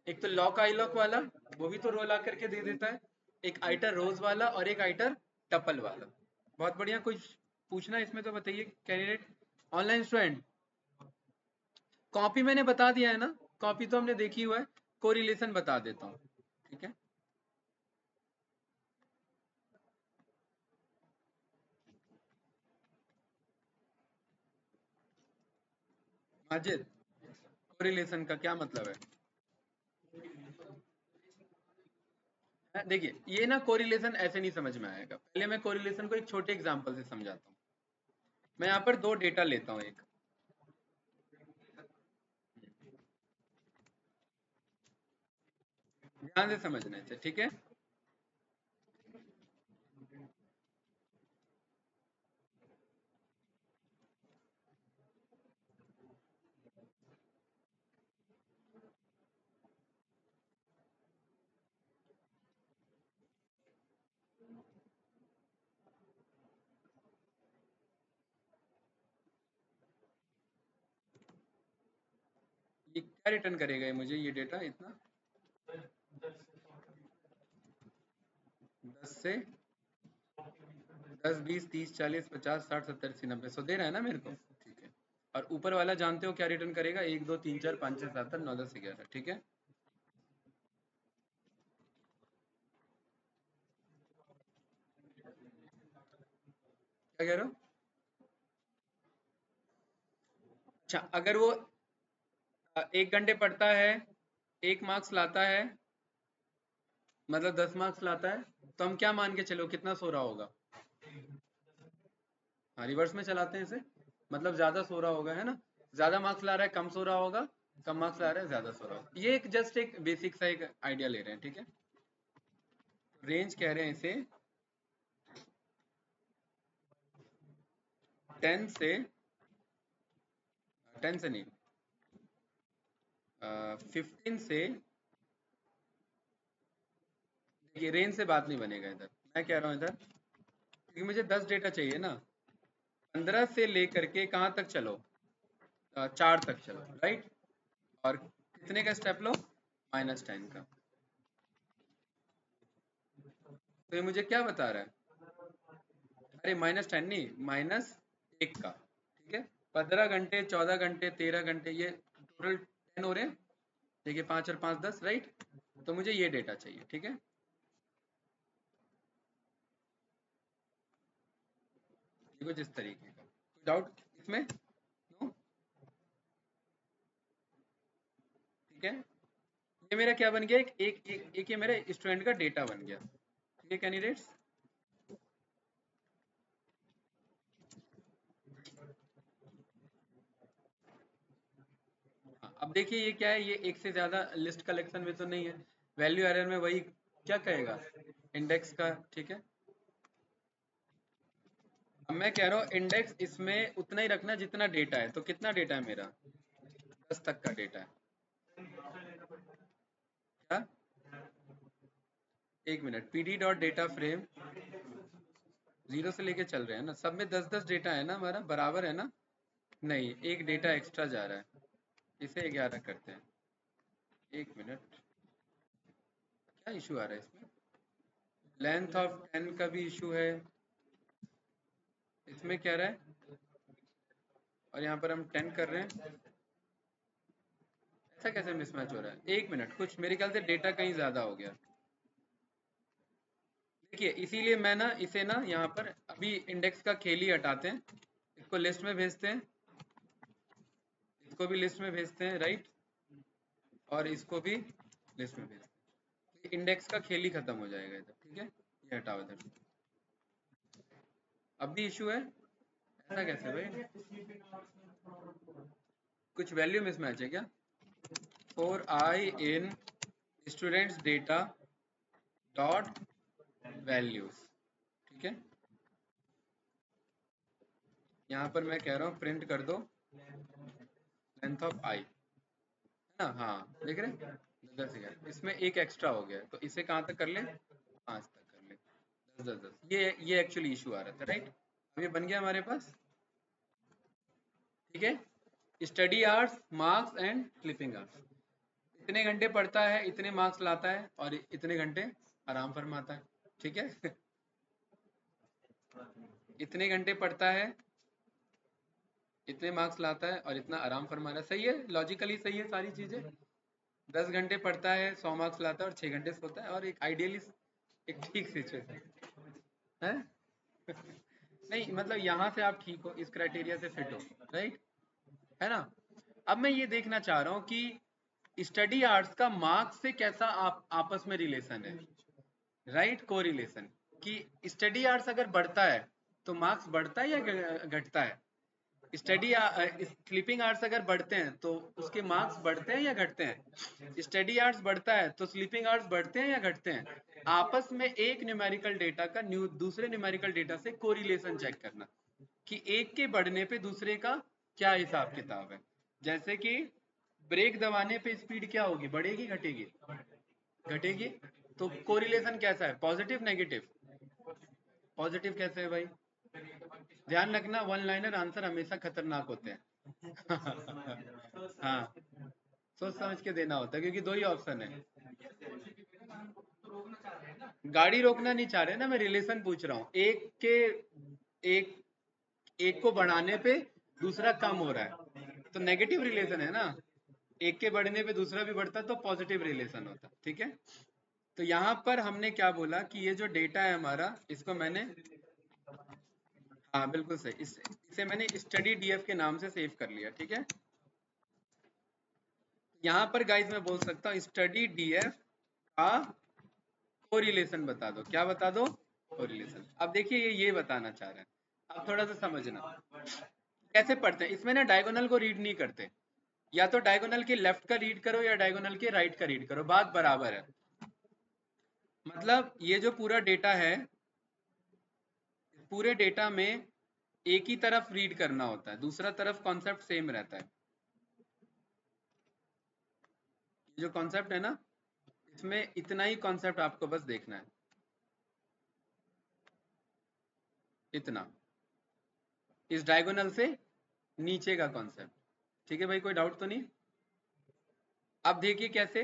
एक तो लॉक आई लॉक वाला, वो भी तो रो ला करके दे देता है, एक आइटर रोज वाला और एक आइटर टपल वाला। बहुत बढ़िया। कुछ पूछना है इसमें तो बताइए कैंडिडेट। ऑनलाइन स्टूडेंट, कॉपी मैंने बता दिया है ना, कॉपी तो हमने देखी हुआ है, कोरिलेशन बता देता हूँ, ठीक है। माजिद, कोरिलेशन का क्या मतलब है? देखिए ये ना कोरिलेशन ऐसे नहीं समझ में आएगा, पहले मैं कोरिलेशन को एक छोटे एग्जांपल से समझाता हूँ। मैं यहाँ पर दो डेटा लेता हूँ, एक ध्यान से समझने से, ठीक है। ये क्या रिटर्न करेगा ये मुझे, ये डेटा इतना 10 से 10 20 30 40 50 60 70 80 90 100 दे रहा है ना मेरे को, ठीक है। और ऊपर वाला जानते हो क्या रिटर्न करेगा, 1 2 3 4 5 6 7 8 9 10 11, ठीक है। क्या कह रहे हो? अच्छा, अगर वो 1 घंटे पढ़ता है, 1 मार्क्स लाता है, मतलब 10 मार्क्स लाता है, तो हम क्या मान के चलो कितना सो रहा होगा? हाँ, रिवर्स में चलाते हैं इसे, मतलब ज्यादा सो रहा होगा, है ना। ज्यादा मार्क्स ला रहा है कम सो रहा होगा, कम मार्क्स ला रहा है ज्यादा सो रहा होगा। ये एक जस्ट एक बेसिक सा एक आइडिया ले रहे हैं, ठीक है। रेंज कह रहे हैं इसे 10 से 10 से नहीं, 15 से, ये रेंज से बात नहीं बनेगा इधर, मैं कह रहा हूँ इधर, क्योंकि मुझे 10 डेटा चाहिए ना। 15 से लेकर के कहाँ तक चलो, 4 तक चलो, राइट। और कितने का स्टेप लो, -10 का। तो ये मुझे क्या बता रहा है, अरे -10 नहीं, -1 का, ठीक है। 15 घंटे, 14 घंटे, 13 घंटे, ये टोटल 10 हो रहे हैं, देखिए 5 और 5 10, राइट। तो मुझे ये डेटा चाहिए, ठीक है। ये कुछ इस तरीके का, कोई डाउट इसमें? नो, ठीक है। ये मेरा क्या बन गया, एक ये मेरे स्टूडेंट का डेटा बन गया, ठीक है कैंडिडेट्स। हाँ, अब देखिए ये क्या है, ये एक से ज्यादा लिस्ट कलेक्शन में तो नहीं है, वैल्यू एरर में वही क्या कहेगा, इंडेक्स का, ठीक है। अब मैं कह रहा हूँ इंडेक्स इसमें उतना ही रखना जितना डेटा है, तो कितना डेटा है मेरा, 10 तक का डेटा है। क्या, 1 minute, PD dot data frame 0 से लेके चल रहे हैं ना, सब में 10 10 डेटा है ना हमारा, बराबर है ना। नहीं, एक डेटा एक्स्ट्रा जा रहा है, इसे 11 करते हैं। 1 मिनट, क्या इशू आ रहा है इसमें, लेंथ ऑफ 10 का भी इशू है, इसमें क्या रहा है, और यहाँ पर हम 10 कर रहे हैं, ऐसा कैसे मिसमैच हो रहा है? 1 मिनट, कुछ मेरे ख्याल से डेटा कहीं ज्यादा हो गया। देखिए इसीलिए मैं ना इसे ना यहाँ पर अभी इंडेक्स का खेल ही हटाते हैं, इसको लिस्ट में भेजते हैं, इसको भी लिस्ट में भेजते हैं, राइट। और इसको भी लिस्ट में भेजते हैं, इंडेक्स का खेल ही खत्म हो जाएगा इधर, ठीक है। ये हटाओ इधर से। अब भी इशू है, ऐसा कैसे भाई, कुछ वैल्यू मिसमैच है क्या? For I in students data dot values, ठीक है। यहाँ पर मैं कह रहा हूँ प्रिंट कर दो लेंथ ऑफ आई, है ना। हाँ देख रहे हैं, 10 11, इसमें एक एक्स्ट्रा हो गया, तो इसे कहाँ तक कर ले, 5 तक कर ले, 10 10 10, ये एक्चुअली इशू आ रहा था, राइट। अब ये बन गया हमारे पास, ठीक है। Study hours, marks and clipping hours, इतने घंटे पढ़ता है, इतने मार्क्स लाता है, और इतने घंटे आराम फरमाता है। ठीक है। इतने घंटे पढ़ता है, इतने मार्क्स लाता है, और इतना आराम फरमा रहा है। सही है, लॉजिकली सही है सारी चीजें। 10 घंटे पढ़ता है, 100 मार्क्स लाता है, और 6 घंटे सोता है, और एक आइडियली एक ठीक सिचुएशन है। नहीं मतलब यहाँ से आप ठीक हो, इस क्राइटेरिया से फिट हो, राइट, है ना। अब मैं ये देखना चाह रहा हूँ कि स्टडी आर्ट्स का मार्क्स से कैसा आपस में रिलेशन है, राइट, को रिलेशन। कि स्टडी आर्ट्स अगर बढ़ता है तो मार्क्स बढ़ता है या घटता है। स्लीपिंग आवर्स अगर बढ़ते हैं तो उसके मार्क्स बढ़ते हैं या घटते हैं। स्टडी आवर्स बढ़ता है तो स्लीपिंग आवर्स बढ़ते हैं या घटते हैं। आपस में एक न्यूमेरिकल डेटा का दूसरे न्यूमेरिकल डेटा से कोरिलेशन चेक करना कि एक के बढ़ने पे दूसरे का क्या हिसाब किताब है। जैसे कि ब्रेक दबाने पे स्पीड क्या होगी, बढ़ेगी घटेगी, घटेगी। तो कोरिलेशन कैसा है, पॉजिटिव नेगेटिव। पॉजिटिव कैसे है भाई, ध्यान रखना वन लाइनर आंसर हमेशा खतरनाक होते हैं। हाँ, सोच समझ के देना होता है क्योंकि दो ही ऑप्शन है। गाड़ी रोकना नहीं चाह रहे ना, मैं रिलेशन पूछ रहा हूँ। एक एक को बढ़ाने पे दूसरा कम हो रहा है तो नेगेटिव रिलेशन है ना। एक के बढ़ने पे दूसरा भी बढ़ता तो पॉजिटिव रिलेशन होता। ठीक है, तो यहाँ पर हमने क्या बोला कि ये जो डेटा है हमारा, इसको मैंने, हाँ बिल्कुल सही, इसे मैंने स्टडी डीएफ के नाम से सेव कर लिया। ठीक है, यहाँ पर गाइस मैं बोल सकता हूँ स्टडी डीएफ का कोरिलेशन बता दो। क्या बता दो, कोरिलेशन। अब देखिए ये बताना चाह रहे हैं, अब थोड़ा सा समझना कैसे पढ़ते हैं। इसमें ना डायगोनल को रीड नहीं करते, या तो डायगोनल के लेफ्ट का रीड करो या डायगोनल के राइट का रीड करो, बात बराबर है। मतलब ये जो पूरा डेटा है, पूरे डेटा में एक ही तरफ रीड करना होता है, दूसरा तरफ कॉन्सेप्ट सेम रहता है। जो कॉन्सेप्ट है ना, इसमें इतना ही कॉन्सेप्ट आपको बस देखना है, इतना, इस डायगोनल से नीचे का कॉन्सेप्ट। ठीक है भाई, कोई डाउट तो नहीं। अब देखिए कैसे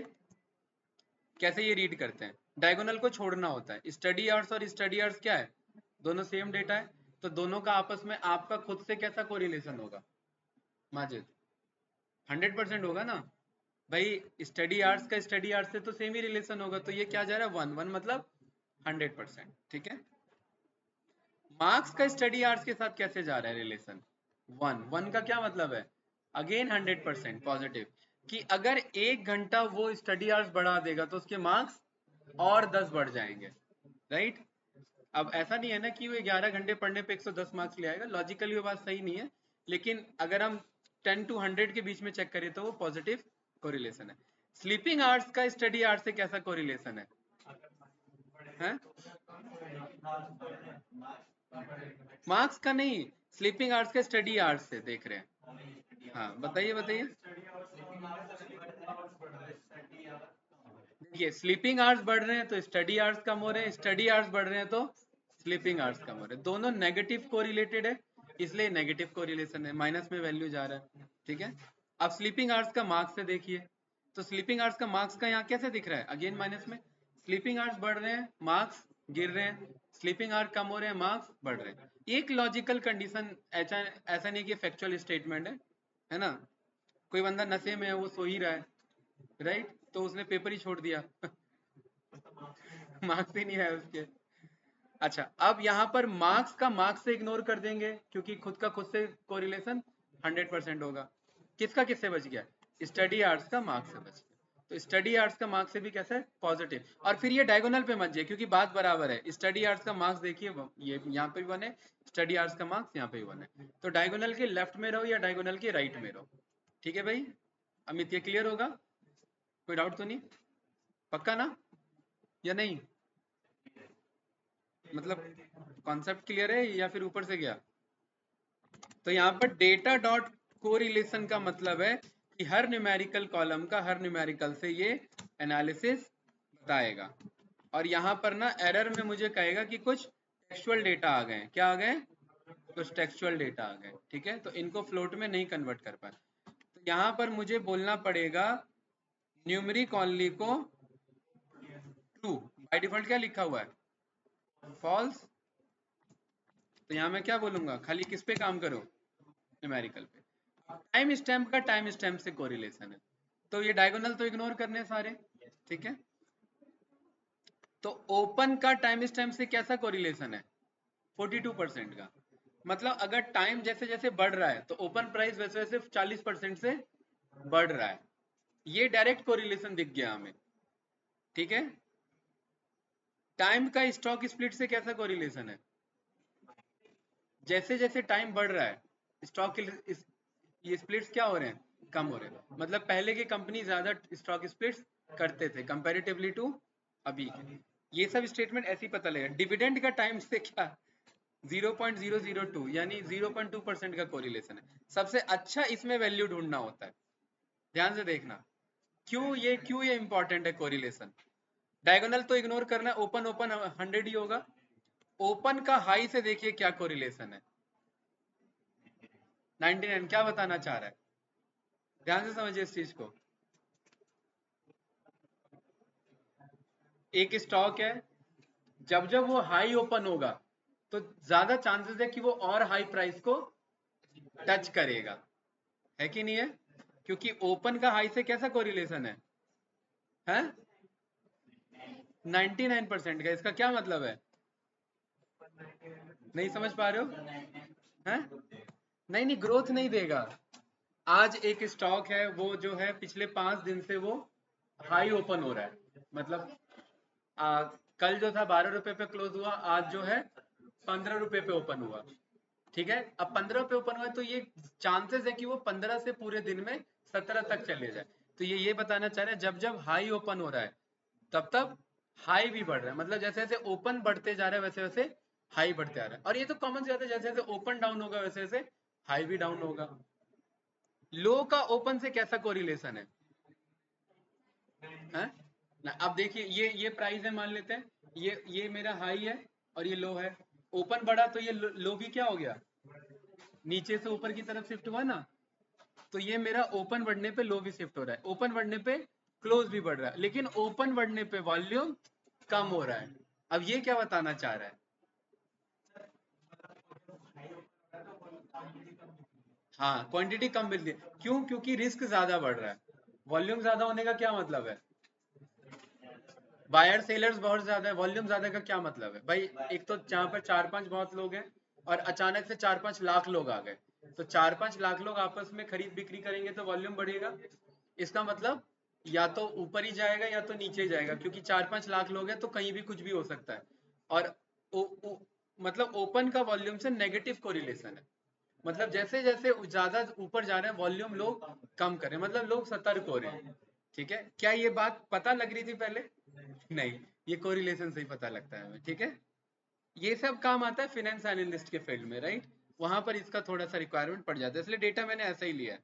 कैसे ये रीड करते हैं। डायगोनल को छोड़ना होता है। स्टडी आवर्स और स्टडी आवर्स क्या है, दोनों सेम डेटा है, तो दोनों का आपस में आपका खुद से कैसा कोरिलेशन होगा माजिद, 100% होगा ना भाई। स्टडी आवर्स का स्टडी आवर्स से तो सेम ही रिलेशन होगा, तो ये क्या जा रहा है, 1 1 मतलब 100%। ठीक है, मार्क्स का स्टडी आवर्स के साथ कैसे जा रहा है रिलेशन, 1 1 का क्या मतलब है, अगेन 100% पॉजिटिव। कि अगर 1 घंटा वो स्टडी आवर्स बढ़ा देगा तो उसके मार्क्स और 10 बढ़ जाएंगे, राइट। अब ऐसा नहीं है ना कि वो 11 घंटे पढ़ने पे 110 मार्क्स ले आएगा, लॉजिकली वो बात सही नहीं है। लेकिन अगर हम 10 to 100 के बीच में चेक करें तो वो पॉजिटिव कोरिलेशन है। स्लीपिंग आवर्स का स्टडी आवर्स से कैसा कोरिलेशन है, हैं? मार्क्स का नहीं, स्लीपिंग आवर्स का स्टडी आवर्स से देख रहे हैं। हाँ बताइए बताइए। देखिए स्लीपिंग आवर्स बढ़ रहे हैं तो स्टडी आवर्स कम हो रहे हैं, स्टडी आवर्स बढ़ रहे हैं तो स्लीपिंग आवर्स कम हो रहे हैं। दोनों नेगेटिव कोरिलेटेड है, इसलिए नेगेटिव कोरिलेशन है, माइनस में वैल्यू जा रहा है। ठीक है, अब स्लीपिंग आवर्स का मार्क्स से देखिए, तो स्लीपिंग आवर्स का मार्क्स का यहाँ कैसे दिख रहा है, अगेन माइनस में। स्लीपिंग आवर्स बढ़ रहे हैं, मार्क्स गिर रहे हैं, स्लीपिंग आवर्स कम हो रहे हैं, मार्क्स बढ़ रहे हैं। एक लॉजिकल कंडीशन, ऐसा ऐसा नहीं कि फैक्चुअल स्टेटमेंट है ना। कोई बंदा नशे में है, वो सो ही रहा है, राइट, तो उसने पेपर ही छोड़ दिया। मार्क्स ही नहीं है उसके। अच्छा, अब यहाँ पर मार्क्स का मार्क्स से इग्नोर कर देंगे क्योंकि खुद का खुद से कोरिलेशन 100% होगा। किसका किससे बच गया, स्टडी आवर्स का मार्क्स से बच गया। तो स्टडी आवर्स का मार्क्स से भी कैसा है, पॉजिटिव। और फिर ये डायगोनल पे मत जाइए क्योंकि बात बराबर है। स्टडी आवर्स का मार्क्स देखिए, ये यहाँ पे भी 1 है, स्टडी आवर्स का मार्क्स यहाँ पे भी 1 है। तो डायगोनल के लेफ्ट में रहो या डायगोनल के राइट में रहो। ठीक है भाई, अमित ये क्लियर होगा, कोई डाउट तो नहीं, पक्का ना या नहीं। मतलब कॉन्सेप्ट क्लियर है या फिर ऊपर से गया। तो यहाँ पर डेटा डॉट कोरिलेशन का मतलब है कि हर न्यूमेरिकल कॉलम का हर न्यूमेरिकल से ये एनालिसिस बताएगा। और यहाँ पर ना एरर में मुझे कहेगा कि कुछ टेक्सचुअल डेटा आ गए, क्या आ गए, कुछ टेक्सचुअल डेटा आ गए। ठीक है, तो इनको फ्लोट में नहीं कन्वर्ट कर पाए, तो यहाँ पर मुझे बोलना पड़ेगा न्यूमेरिक ओनली को ट्रू, बाय डिफॉल्ट क्या लिखा हुआ है फॉल्स, तो यहाँ मैं क्या बोलूंगा खाली किस पे काम करो, न्यूमेरिकल पे। टाइम स्टैम्प का टाइम स्टैम्प से कोरिलेशन है, तो ये डायगोनल तो इग्नोर करने सारे, ठीक है। तो ओपन का टाइम स्टैम्प से कैसा कोरिलेशन है, 42% का। मतलब अगर टाइम जैसे जैसे बढ़ रहा है तो ओपन प्राइस वैसे वैसे 40% से बढ़ रहा है, ये डायरेक्ट कोरिलेशन दिख गया हमें, ठीक है। टाइम का स्टॉक स्प्लिट से कैसा कोरिलेशन है, जैसे जैसे टाइम बढ़ रहा है स्टॉक ये स्प्लिट्स क्या हो रहे हैं, कम हो रहे हैं। मतलब पहले की कंपनी ज्यादा स्टॉक स्प्लिट्स करते थे कंपैरेटिवली टू अभी के। ये सब स्टेटमेंट ऐसे ही पता लगेगा। डिविडेंड का टाइम से क्या 0.002 यानी 0.2% का कोरिलेशन है। सबसे अच्छा इसमें वैल्यू ढूंढना होता है, ध्यान से देखना। क्यों ये इंपॉर्टेंट है कोरिलेशन। डायगोनल तो इग्नोर करना, ओपन ओपन 100 ही होगा। ओपन का हाई से देखिए क्या कोरिलेशन है, 99। क्या बताना चाह रहा है, ध्यान से समझिए इस चीज को। एक स्टॉक है, जब जब वो हाई ओपन होगा तो ज्यादा चांसेस है कि वो और हाई प्राइस को टच करेगा, है कि नहीं है। क्योंकि ओपन का हाई से कैसा कोरिलेशन है 99% का। इसका क्या मतलब है, नहीं समझ पा रहे हो, हैं? नहीं नहीं, ग्रोथ नहीं देगा। आज एक स्टॉक है वो जो है पिछले 5 दिन से वो हाई ओपन हो रहा है, मतलब कल जो था 12 रुपए पे क्लोज हुआ, आज जो है 15 रुपए पे ओपन हुआ, ठीक है। अब 15 पे ओपन हुआ है तो ये चांसेस है कि वो 15 से पूरे दिन में 17 तक चले जाए। तो ये बताना चाह रहे हैं जब जब हाई ओपन हो रहा है तब तब हाई भी बढ़ रहा है, मतलब जैसे जैसे ओपन बढ़ते जा रहा है वैसे वैसे हाई बढ़ते आ रहा है। और ये तो कॉमन सी बात है, जैसे जैसे ओपन डाउन होगा वैसे वैसे हाई भी डाउन होगा। लो का ओपन से कैसा कोरिलेशन है ना। अब देखिए ये प्राइस है मान लेते हैं, ये मेरा हाई है और ये लो है। ओपन बढ़ा तो ये लो भी क्या हो गया, नीचे से ऊपर की तरफ शिफ्ट हुआ ना। तो ये मेरा ओपन बढ़ने पे लो भी शिफ्ट हो रहा है, ओपन बढ़ने पे क्लोज भी बढ़ रहा है, लेकिन ओपन बढ़ने पे वॉल्यूम कम हो रहा है। अब ये क्या बताना चाह रहा है, हाँ क्वांटिटी कम मिलती है। क्यों, क्योंकि रिस्क ज्यादा बढ़ रहा है। वॉल्यूम ज्यादा होने का क्या मतलब है, बायर सेलर्स बहुत ज्यादा है, वॉल्यूम ज्यादा का क्या मतलब है भाई। एक तो जहाँ पर 4-5 बहुत लोग हैं और अचानक से 4-5 लाख लोग आ गए, तो 4-5 लाख लोग आपस में खरीद बिक्री करेंगे तो वॉल्यूम बढ़ेगा। इसका मतलब या तो ऊपर ही जाएगा या तो नीचे जाएगा, क्योंकि 4-5 लाख लोग हैं तो कहीं भी कुछ भी हो सकता है। और ओ, ओ, मतलब ओपन का वॉल्यूम से नेगेटिव कोरिलेशन है। मतलब जैसे जैसे ज्यादा ऊपर जा रहे हैं वॉल्यूम लोग कम कर रहे हैं, मतलब लोग सतर्क हो रहे हैं, ठीक है। क्या ये बात पता लग रही थी पहले, नहीं, ये कोरिलेशन से ही पता लगता है हमें, ठीक है। ये सब काम आता है फाइनेंस एनालिस्ट के फील्ड में, राइट। वहां पर इसका थोड़ा सा रिक्वायरमेंट पड़ जाता है, इसलिए डेटा मैंने ऐसा ही लिया है।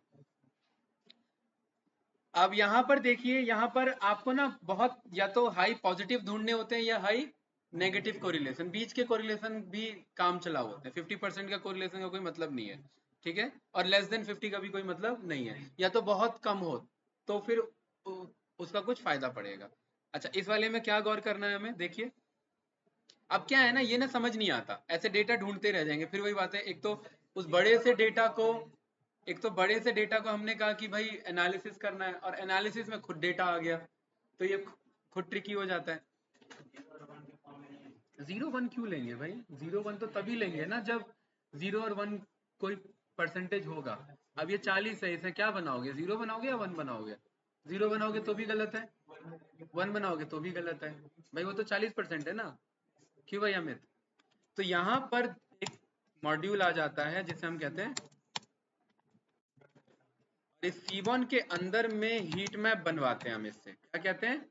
अब यहाँ पर देखिए, यहाँ पर आपको ना बहुत या तो हाई पॉजिटिव ढूंढने होते हैं या हाई नेगेटिव कोरिलेशन, बीच के कोरिलेशन भी काम चला होते हैं। 50% का कोरिलेशन का कोई मतलब नहीं है, ठीक है। और लेस देन 50 का भी कोई मतलब नहीं है, या तो बहुत कम हो तो फिर उसका कुछ फायदा पड़ेगा। अच्छा, इस वाले में क्या गौर करना है हमें, देखिए। अब क्या है ना, ये ना समझ नहीं आता, ऐसे डेटा ढूंढते रह जाएंगे। फिर वही बात है, एक तो उस बड़े से डेटा को, एक तो बड़े से डेटा को हमने कहा कि भाई एनालिसिस करना है, और एनालिसिस में खुद डेटा आ गया तो ये खुद ट्रिकी हो जाता है। 0-1 क्यों लेंगे भाई, 0-1 तो तभी लेंगे ना जब 0 और 1 कोई परसेंटेज होगा। अब ये 40 है, इसे क्या बनाओगे, 0 बनाओगे या 1 बनाओगे। 0 बनाओगे तो भी गलत है, 1 बनाओगे तो भी गलत है भाई, वो तो 40% है ना। क्यों भाई अमित। तो यहाँ पर एक मॉड्यूल आ जाता है जिसे हम कहते हैं, इस सीबॉन के अंदर में हीट मैप बनवाते हैं हम इससे, क्या कहते हैं,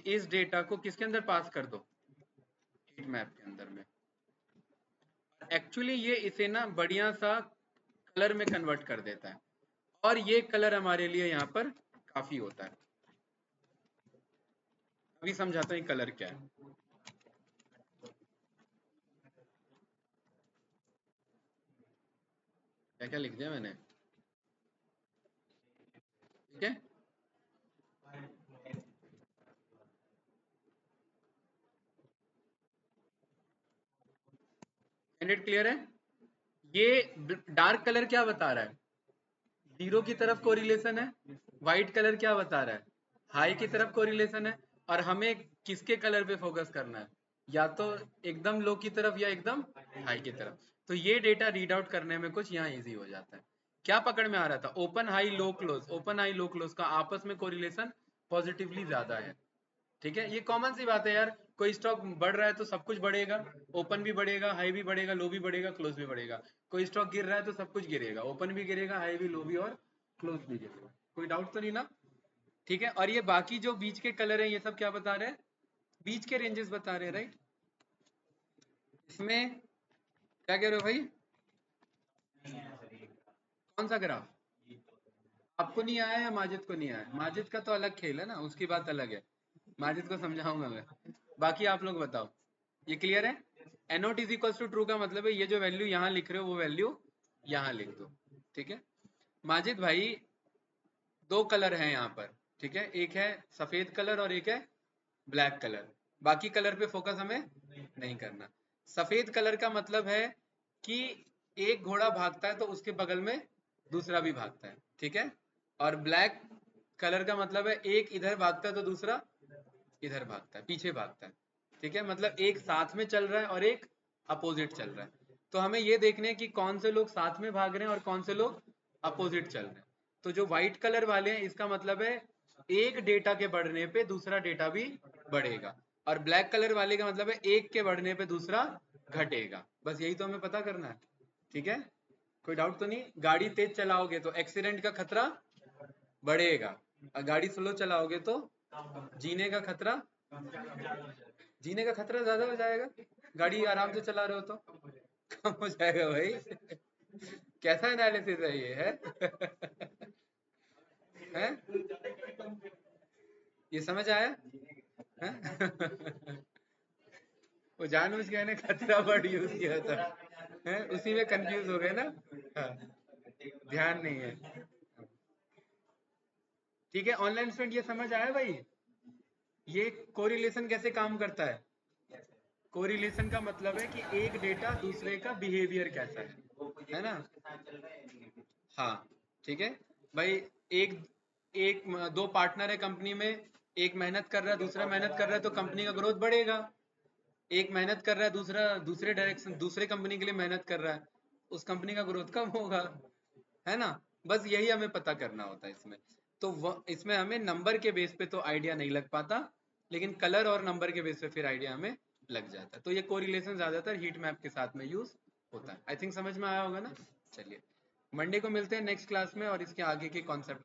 इस डेटा को किसके अंदर पास कर दो, हीट मैप के अंदर में। एक्चुअली ये इसे ना बढ़िया सा कलर में कन्वर्ट कर देता है, और ये कलर हमारे लिए यहाँ पर काफी होता है। अभी समझाता हूँ ये कलर क्या है। क्या क्या लिख दिया मैंने, ठीक है। कैंडिडेट क्लियर है? ये डार्क कलर क्या बता रहा है? जीरो की तरफ कोरिलेशन है। व्हाइट कलर क्या बता रहा है? हाई की तरफ कोरिलेशन है। और हमें किसके कलर पे फोकस करना है? या तो एकदम लो की तरफ या एकदम हाई की तरफ। तो ये डेटा रीड आउट करने में कुछ यहाँ इजी हो जाता है। क्या पकड़ में आ रहा था? Open high low close, open high low close का आपस में कोरिलेशन पॉजिटिवली ज्यादा है। ठीक है, ये कॉमन सी बात है यार। कोई स्टॉक बढ़ रहा है तो सब कुछ बढ़ेगा, ओपन भी बढ़ेगा, हाई भी बढ़ेगा, लो भी बढ़ेगा, क्लोज भी बढ़ेगा। कोई स्टॉक गिर रहा है तो सब कुछ गिरेगा, ओपन भी गिरेगा, हाई भी, लो भी और क्लोज भी गिरेगा। कोई डाउट तो नहीं ना? ठीक है, और ये बाकी जो बीच के कलर है ये सब क्या बता रहे हैं? बीच के रेंजेस बता रहे हैं, राइट? इसमें क्या कह रहे हो भाई? कौन सा ग्राफ? आपको नहीं आया या माजिद को नहीं आया? माजिद का तो अलग खेल है ना, उसकी बात अलग है। माजिद को समझाऊंगा मैं। बाकी आप लोग बताओ, ये क्लियर है? एनोट इज इक्वल टू ट्रू का मतलब है ये जो वैल्यू यहाँ लिख रहे हो वो वैल्यू यहाँ लिख दो। ठीक है माजिद भाई, दो कलर हैं यहाँ पर। ठीक है, एक है सफेद कलर और एक है ब्लैक कलर। बाकी कलर पे फोकस हमें नहीं करना। सफेद कलर का मतलब है कि एक घोड़ा भागता है तो उसके बगल में दूसरा भी भागता है। ठीक है, और ब्लैक कलर का मतलब है एक इधर भागता है तो दूसरा इधर भागता है, पीछे भागता है। ठीक है, मतलब एक साथ में चल रहा है और एक अपोजिट चल रहा है। तो हमें ये देखने हैं कि कौन से लोग साथ में भाग रहे हैं और कौन से लोग अपोजिट चल रहे हैं। तो जो व्हाइट कलर वाले हैं इसका मतलब है एक डेटा के बढ़ने पे दूसरा डेटा भी बढ़ेगा, और ब्लैक कलर वाले का मतलब है एक के बढ़ने पे दूसरा घटेगा। बस यही तो हमें पता करना है। ठीक है, कोई डाउट तो नहीं? गाड़ी तेज चलाओगे तो एक्सीडेंट का खतरा बढ़ेगा, और गाड़ी स्लो चलाओगे तो जीने का खतरा जीने का खतरा ज्यादा हो जाएगा। गाड़ी आराम से चला रहे हो तो कम हो जाएगा भाई। कैसा एनालिसिस है ये है? हैं? ये समझ आया है? वो जानबूझ के मैंने खतरा वर्ड यूज किया था, हैं? उसी में कंफ्यूज हो गए ना। हाँ, ध्यान नहीं है। ठीक है, ऑनलाइन स्टूडेंट ये समझ आया भाई? ये कोरिलेशन कैसे काम करता है? कोरिलेशन का मतलब है कि एक डेटा दूसरे का बिहेवियर कैसा है ना? हाँ, ठीक है भाई। एक एक दो पार्टनर है कंपनी में, एक मेहनत कर रहा है दूसरा मेहनत कर रहा है तो कंपनी का ग्रोथ बढ़ेगा। एक मेहनत कर रहा है दूसरा दूसरे डायरेक्शन दूसरे कंपनी के लिए मेहनत कर रहा है, उस कंपनी का ग्रोथ कम होगा, है ना? बस यही हमें पता करना होता है इसमें। तो इसमें हमें नंबर के बेस पे तो आइडिया नहीं लग पाता, लेकिन कलर और नंबर के बेस पे फिर आइडिया हमें लग जाता है। तो ये कोरिलेशन ज्यादातर हीट मैप के साथ में यूज होता है। आई थिंक समझ में आया होगा ना? चलिए, मंडे को मिलते हैं नेक्स्ट क्लास में और इसके आगे के कॉन्सेप्ट